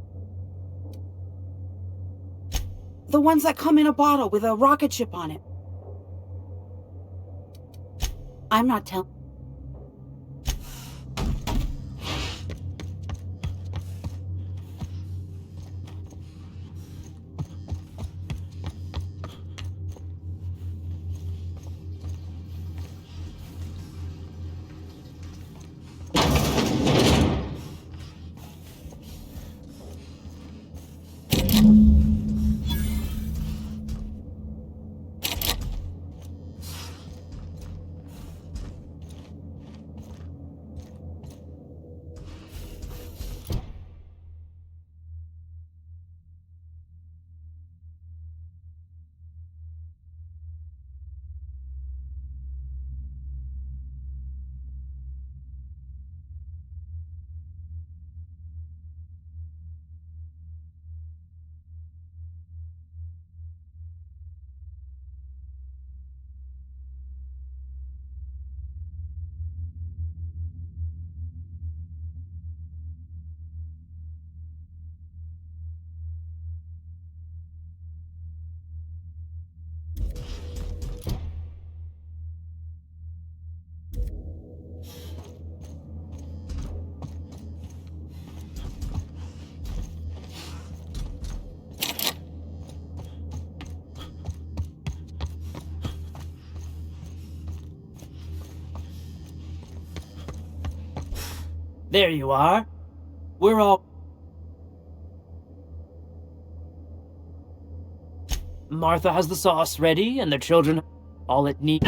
The ones that come in a bottle with a rocket ship on it. I'm not telling... There you are. We're all... Martha has the sauce ready, and the children... all it needs...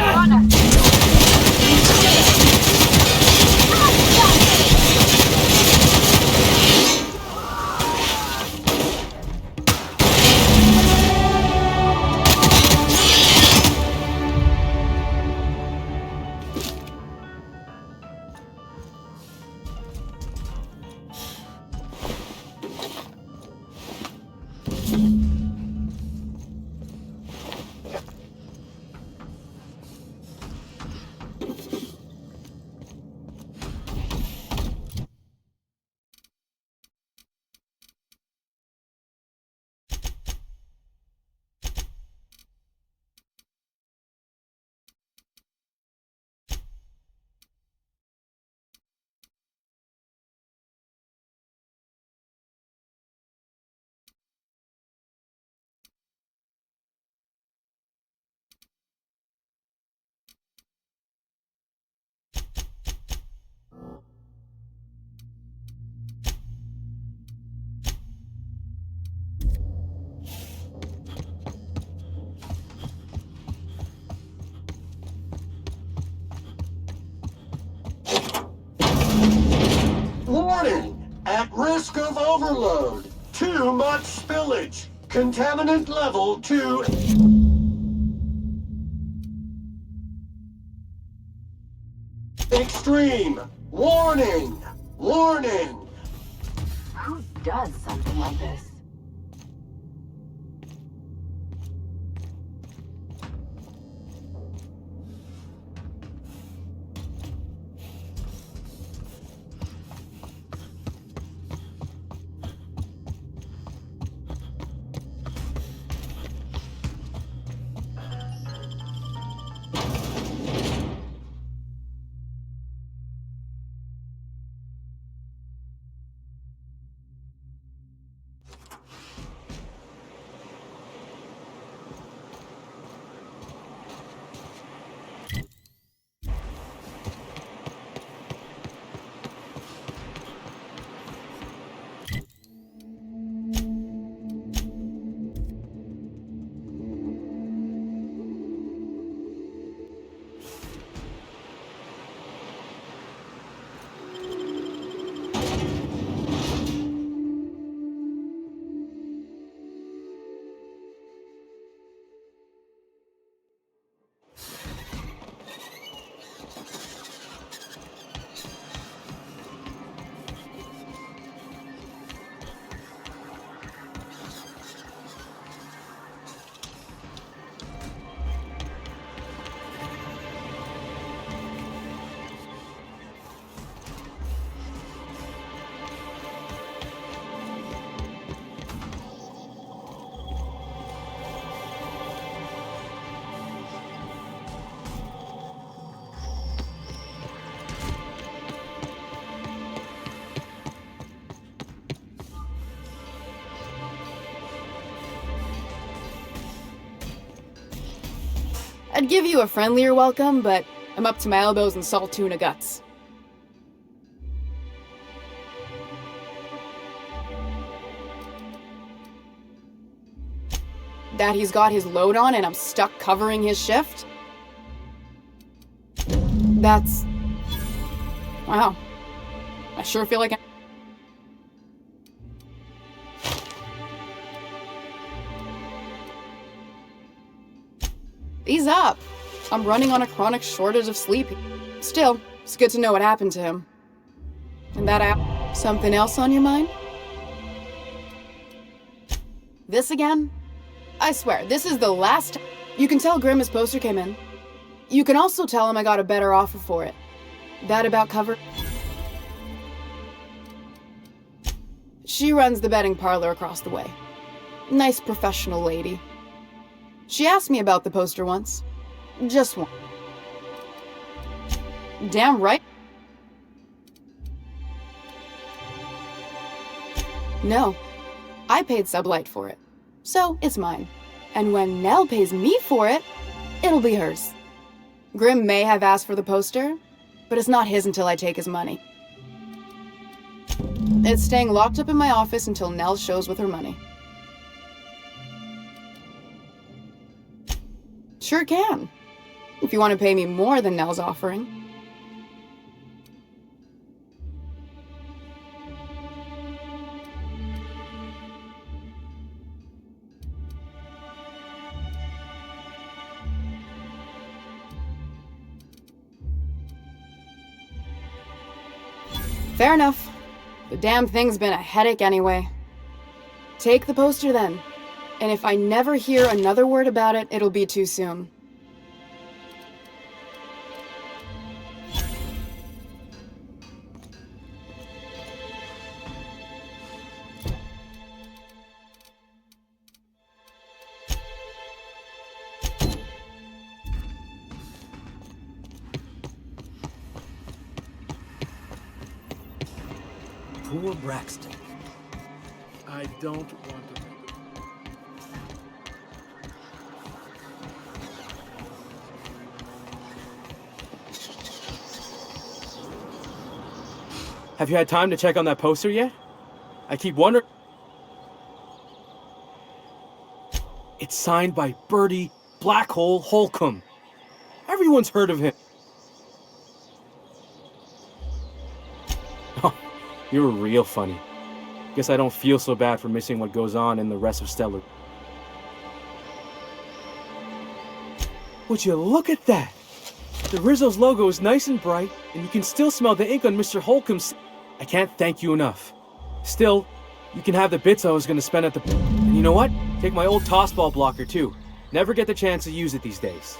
Risk of overload. Too much spillage. Contaminant level 2. Extreme. Warning. Warning. Who does something like this? I'd give you a friendlier welcome, but I'm up to my elbows in salt tuna guts. That he's got his load on and I'm stuck covering his shift? That's... wow. I sure feel like Ease up. I'm running on a chronic shortage of sleep. Still, it's good to know what happened to him. And that app, something else on your mind? This again? I swear, this is the last time. You can tell Grimm his poster came in. You can also tell him I got a better offer for it. That about cover? She runs the betting parlor across the way. Nice professional lady. She asked me about the poster once. Just one. Damn right. No. I paid Sublight for it. So, it's mine. And when Nell pays me for it, it'll be hers. Grimm may have asked for the poster, but it's not his until I take his money. It's staying locked up in my office until Nell shows with her money. Sure can. If you want to pay me more than Nell's offering. Fair enough. The damn thing's been a headache anyway. Take the poster then. And if I never hear another word about it, it'll be too soon. Poor Braxton. I don't want to. Have you had time to check on that poster yet? I keep wondering... It's signed by Bertie Black Hole Holcomb. Everyone's heard of him. Oh, you're real funny. Guess I don't feel so bad for missing what goes on in the rest of Stellar. Would you look at that? The Rizzo's logo is nice and bright, and you can still smell the ink on Mr. Holcomb's. I can't thank you enough. Still, you can have the bits I was gonna spend at the... And you know what? Take my old tossball blocker too. Never get the chance to use it these days.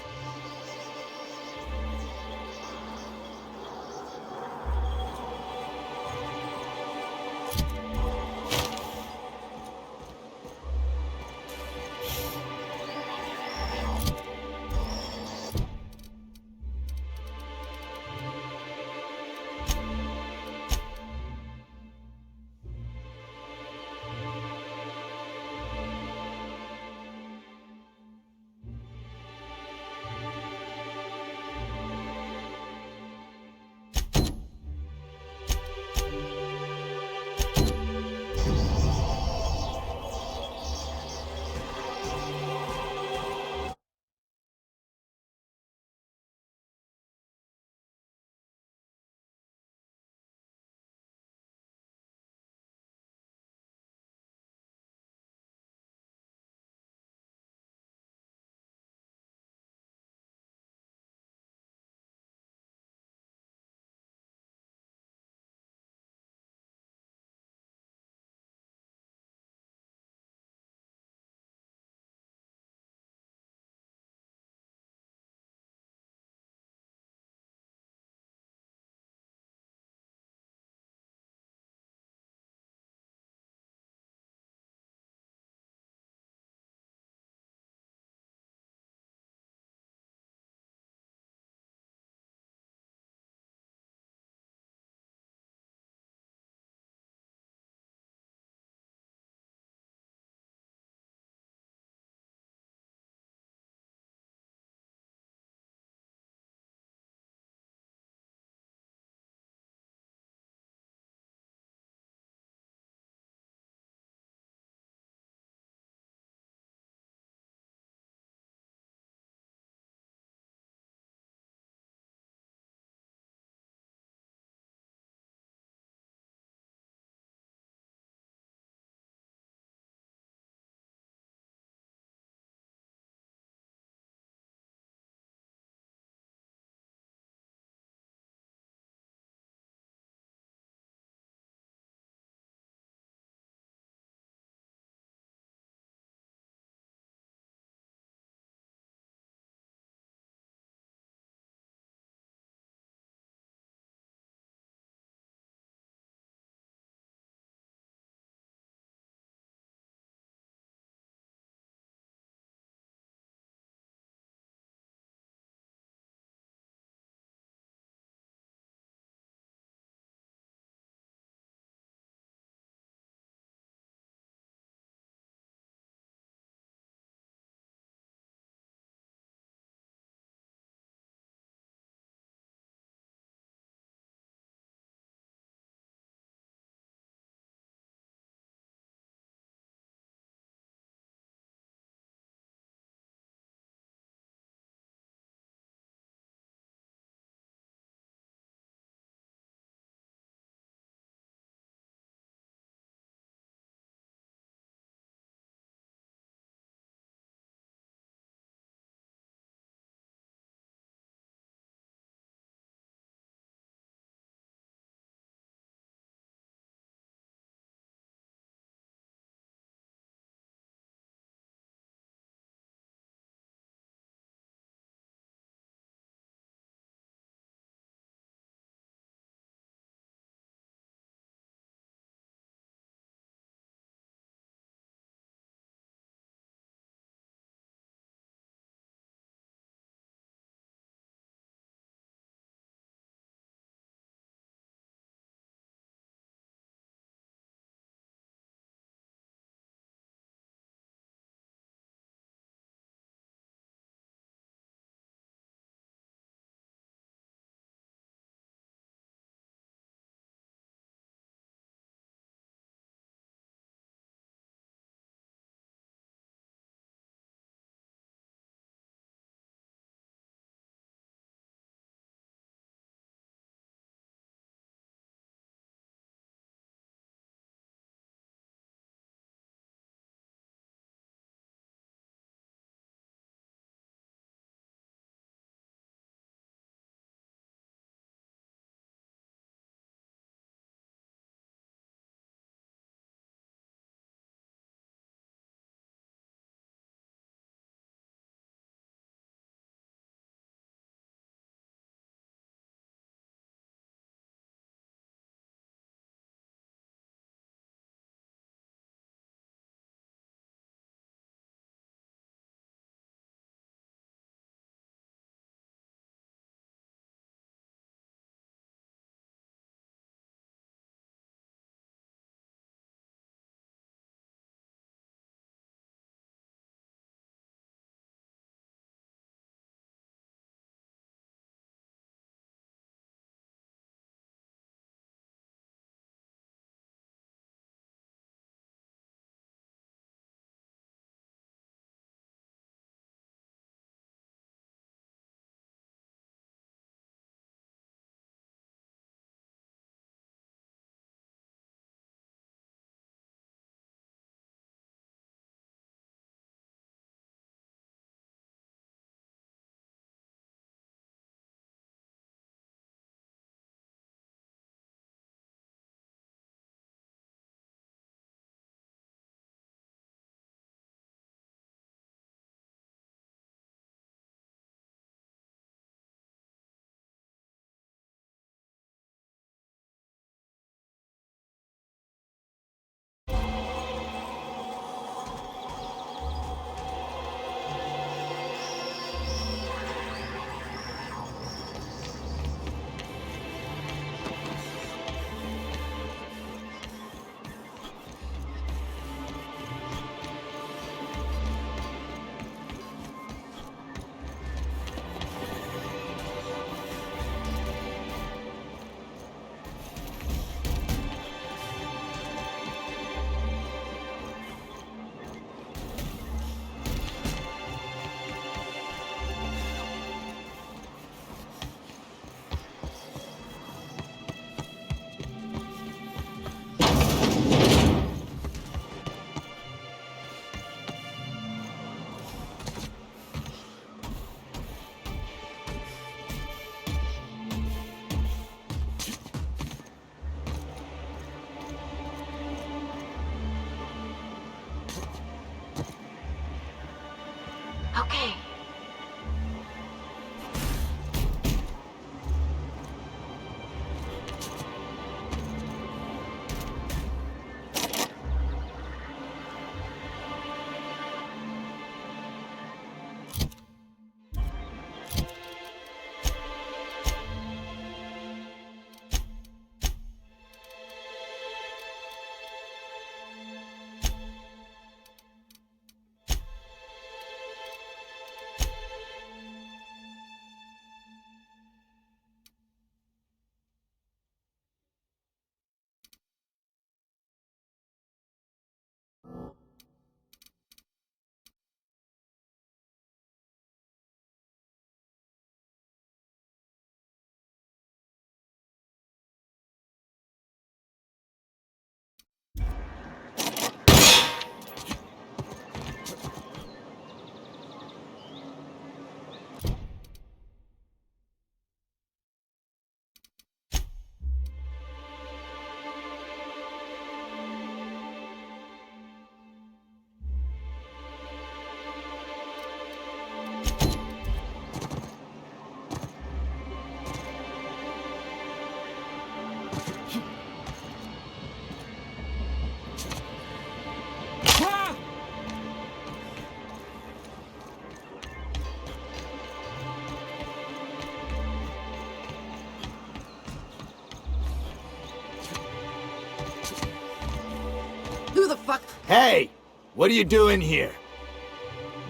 Who the fuck? Hey! What are you doing here?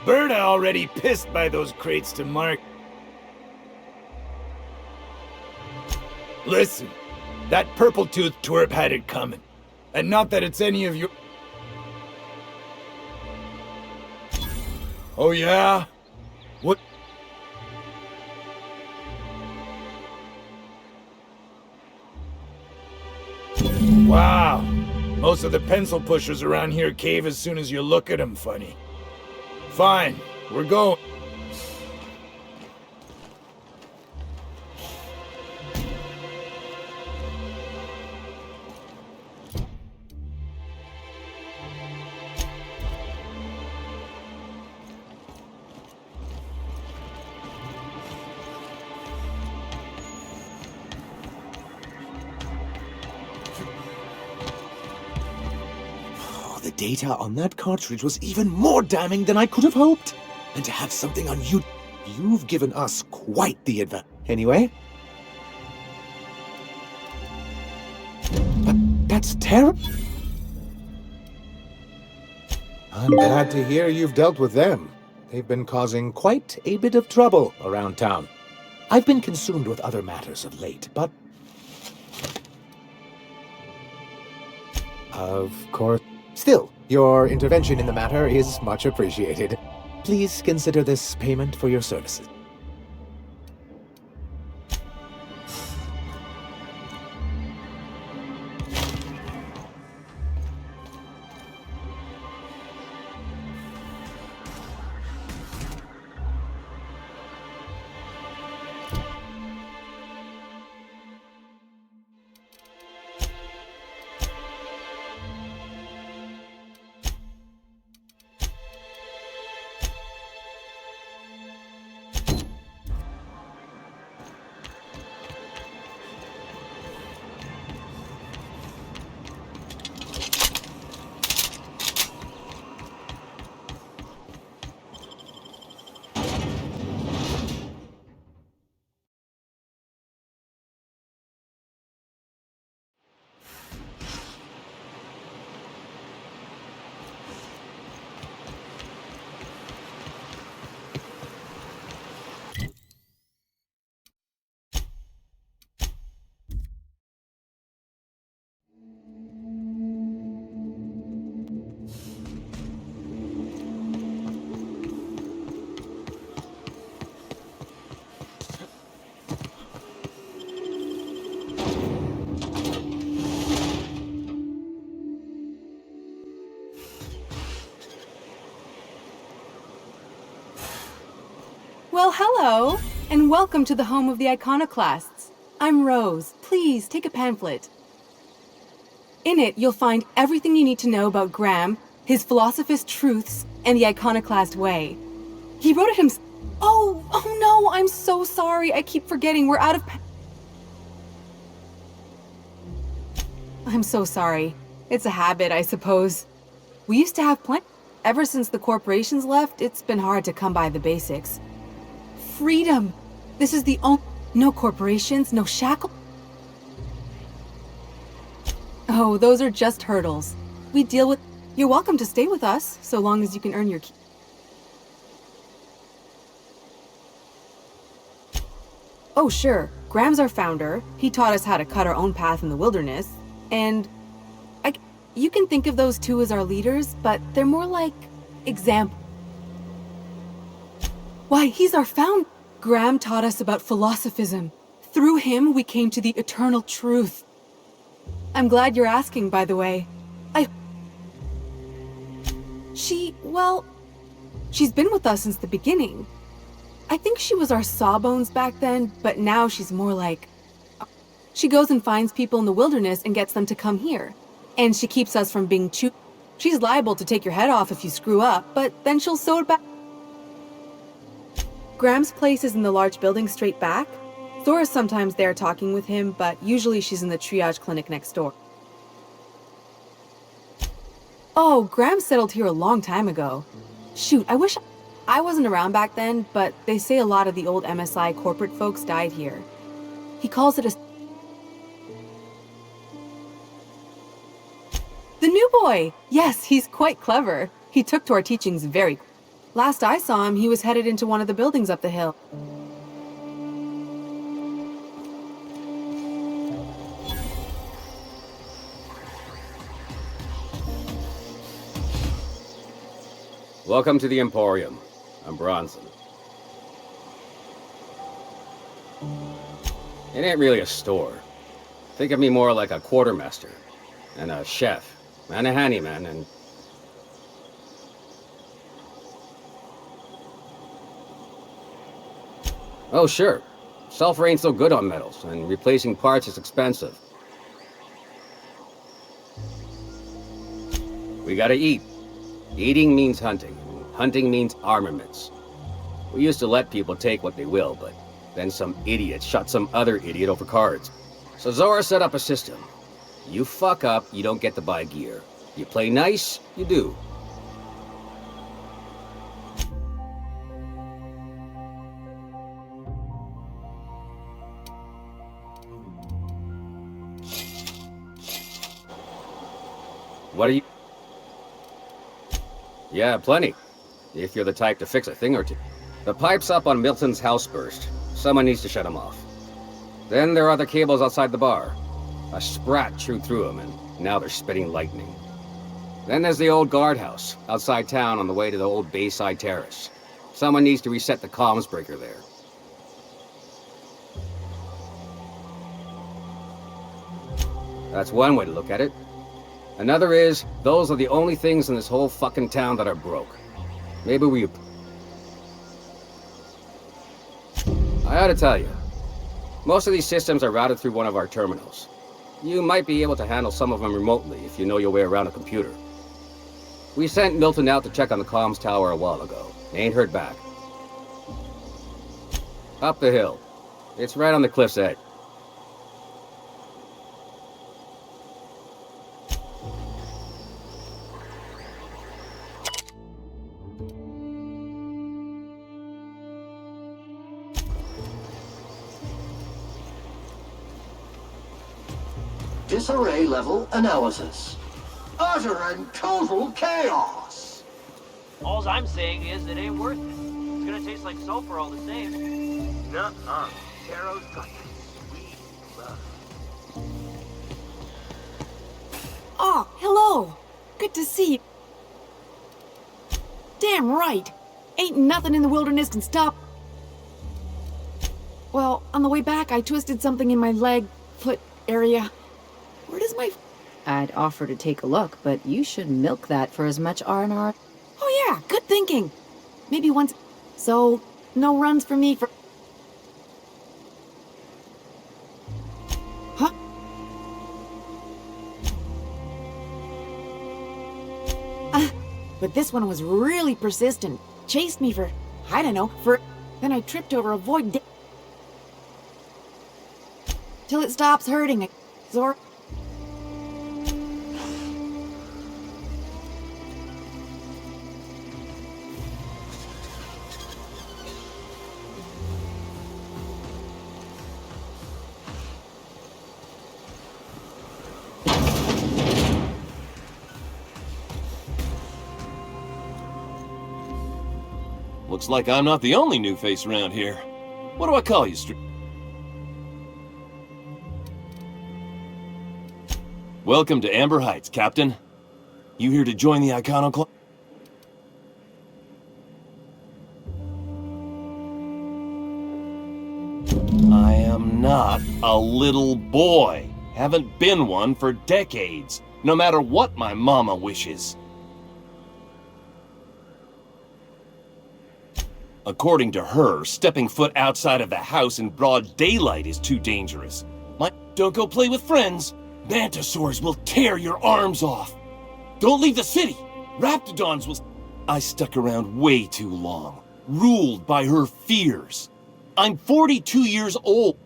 Berta already pissed by those crates to Mark. Listen, that purple-toothed twerp had it coming. And not that it's any of your... Oh yeah? What? Wow. Most of the pencil pushers around here cave as soon as you look at them funny. Fine, we're going. The data on that cartridge was even more damning than I could have hoped. And to have something on you, you've given us quite the advantage. Anyway. But that's terrible. I'm glad to hear you've dealt with them. They've been causing quite a bit of trouble around town. I've been consumed with other matters of late, but... Of course... Still, your intervention in the matter is much appreciated. Please consider this payment for your services. Well, hello, and welcome to the home of the iconoclasts. I'm Rose. Please take a pamphlet. In it, you'll find everything you need to know about Graham, his philosophist truths, and the iconoclast way. He wrote it himself. Oh no, I'm so sorry. I keep forgetting. We're out of... I'm so sorry. It's a habit, I suppose. We used to have plenty. Ever since the corporations left, it's been hard to come by the basics. Freedom! This is the only... No corporations, no shackle... Oh, those are just hurdles. We deal with... You're welcome to stay with us, so long as you can earn your keep. Oh, sure. Graham's our founder. He taught us how to cut our own path in the wilderness. And... You can think of those two as our leaders, but they're more like... example. Why, he's our founder. Graham taught us about philosophism. Through him, we came to the eternal truth. I'm glad you're asking, by the way. She's been with us since the beginning. I think she was our sawbones back then, but now she's more like... She goes and finds people in the wilderness and gets them to come here. And she keeps us from being too... She's liable to take your head off if you screw up, but then she'll sew it back. Graham's place is in the large building straight back. Thora's sometimes there talking with him, but usually she's in the triage clinic next door. Oh, Graham settled here a long time ago. Shoot, I wish I wasn't around back then, but they say a lot of the old MSI corporate folks died here. He calls it a... The new boy! Yes, he's quite clever. He took to our teachings very... Last I saw him, he was headed into one of the buildings up the hill. Welcome to the Emporium. I'm Bronson. It ain't really a store. Think of me more like a quartermaster, and a chef, and a handyman, and... Oh, sure. Sulfur ain't so good on metals, and replacing parts is expensive. We gotta eat. Eating means hunting. Hunting means armaments. We used to let people take what they will, but then some idiot shot some other idiot over cards. So Zora set up a system. You fuck up, you don't get to buy gear. You play nice, you do. What are you... Yeah, plenty. If you're the type to fix a thing or two. The pipes up on Milton's house burst. Someone needs to shut them off. Then there are the cables outside the bar. A sprat chewed through them, and now they're spitting lightning. Then there's the old guardhouse, outside town on the way to the old Bayside Terrace. Someone needs to reset the comms breaker there. That's one way to look at it. Another is, those are the only things in this whole fucking town that are broke. Maybe we... I ought to tell you, most of these systems are routed through one of our terminals. You might be able to handle some of them remotely if you know your way around a computer. We sent Milton out to check on the comms tower a while ago. Ain't heard back. Up the hill. It's right on the cliff's edge. Disarray level analysis. Utter and total chaos. All I'm saying is it ain't worth it. It's gonna taste like sulfur all the same. Nuh-uh. Taro's got the sweet love. Oh, hello. Good to see you. Damn right. Ain't nothing in the wilderness can stop. Well, on the way back, I twisted something in my leg, foot area. Where does my... I'd offer to take a look, but you should milk that for as much R&R. Oh yeah, good thinking. Maybe once... So, no runs for me for... Huh? But this one was really persistent. Chased me for I don't know, then I tripped over a void till it stops hurting. Zor. Looks like I'm not the only new face around here. What do I call you, Welcome to Amber Heights, Captain. You here to join the Iconoclast? I am not a little boy. Haven't been one for decades, no matter what my mama wishes. According to her, stepping foot outside of the house in broad daylight is too dangerous. Don't go play with friends. Mantisaurs will tear your arms off. Don't leave the city. Raptidons will... I stuck around way too long, ruled by her fears. I'm 42 years old.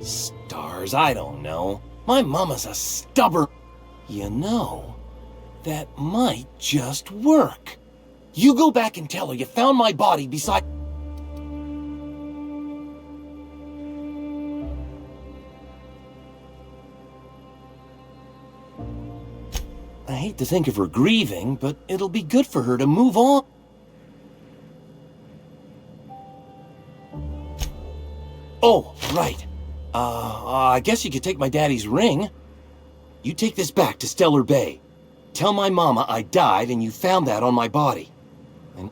Stars, I don't know. My mama's a stubborn... You know, that might just work. You go back and tell her you found my body beside... I hate to think of her grieving, but it'll be good for her to move on. Oh, right. I guess you could take my daddy's ring. You take this back to Stellar Bay. Tell my mama I died and you found that on my body. And...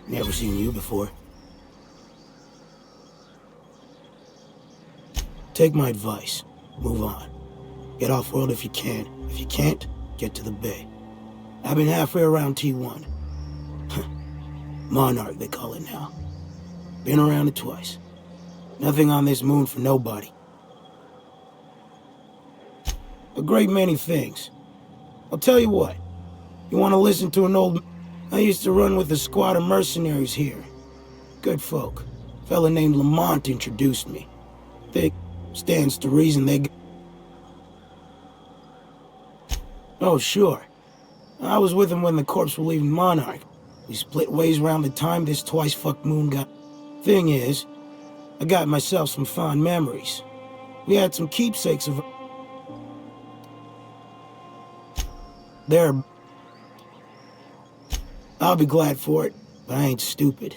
Never seen you before. Take my advice. Move on. Get off-world if you can. If you can't, get to the bay. I've been halfway around T1. Monarch, they call it now. Been around it twice. Nothing on this moon for nobody. A great many things. I'll tell you what. You want to listen to an old... I used to run with a squad of mercenaries here. Good folk. A fella named Lamont introduced me. They... stands to reason they... Oh, sure. I was with him when the corps were leaving Monarch. We split ways around the time this twice-fucked moon got... Thing is, I got myself some fond memories. We had some keepsakes of... They're... I'll be glad for it, but I ain't stupid.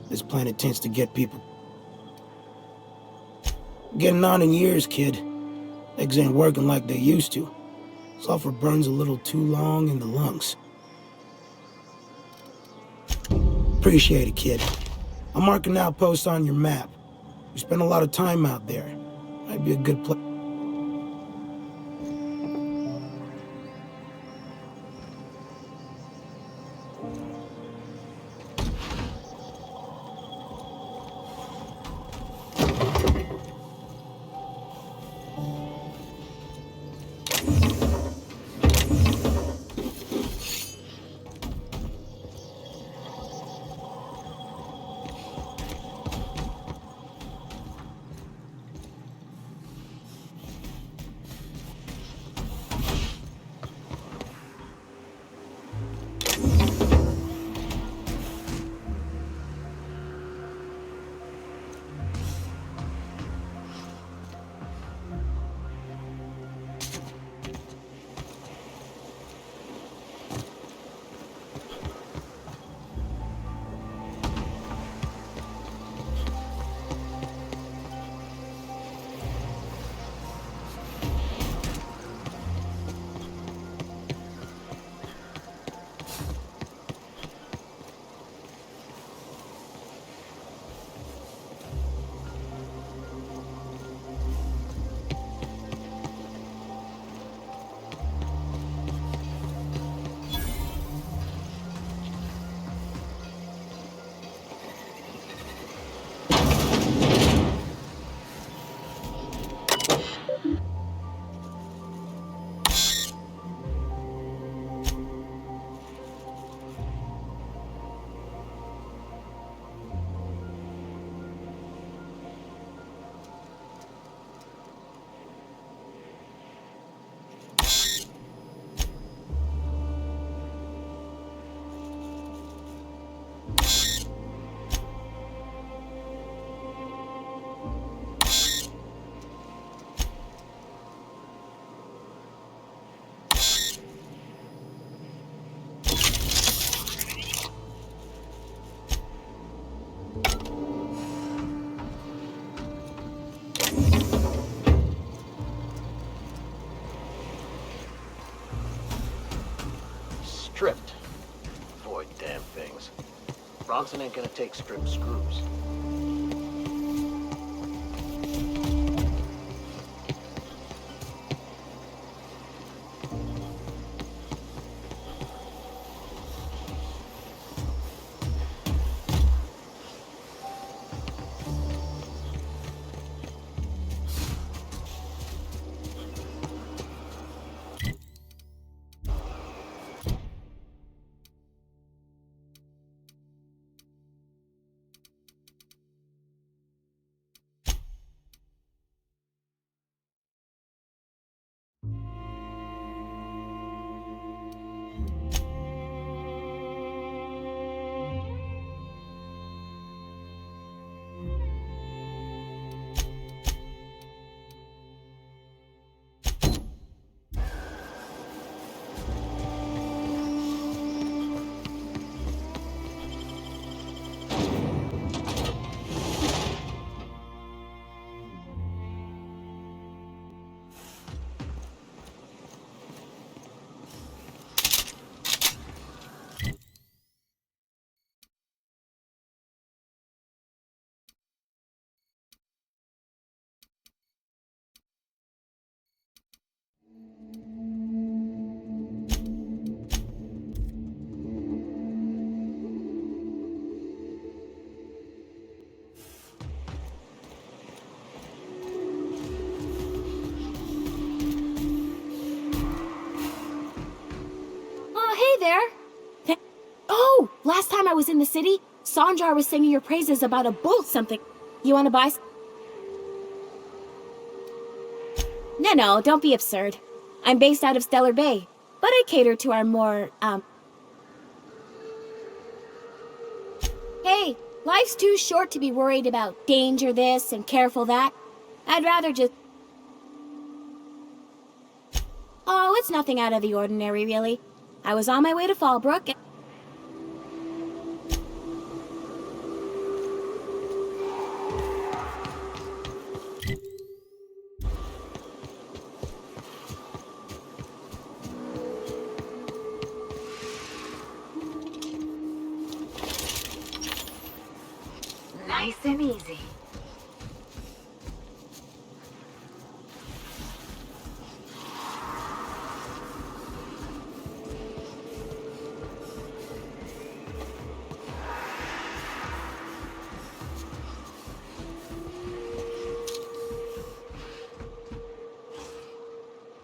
This planet tends to get people... Getting on in years, kid. Eggs ain't working like they used to. Sulfur burns a little too long in the lungs. Appreciate it, kid. I'm marking an outpost on your map. We spent a lot of time out there. Might be a good place. Stripped. Avoid damn things. Bronson ain't gonna take stripped screws. there. Oh, last time I was in the city, Sandra was singing your praises about a bull something. You want to buy No, don't be absurd. I'm based out of Stellar Bay, but I cater to our more, Life's too short to be worried about danger this and careful that. I'd rather just... Oh, it's nothing out of the ordinary, really. I was on my way to Fallbrook and... Nice and easy.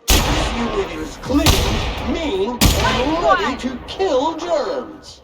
This unit is clean, mean, and ready to kill germs.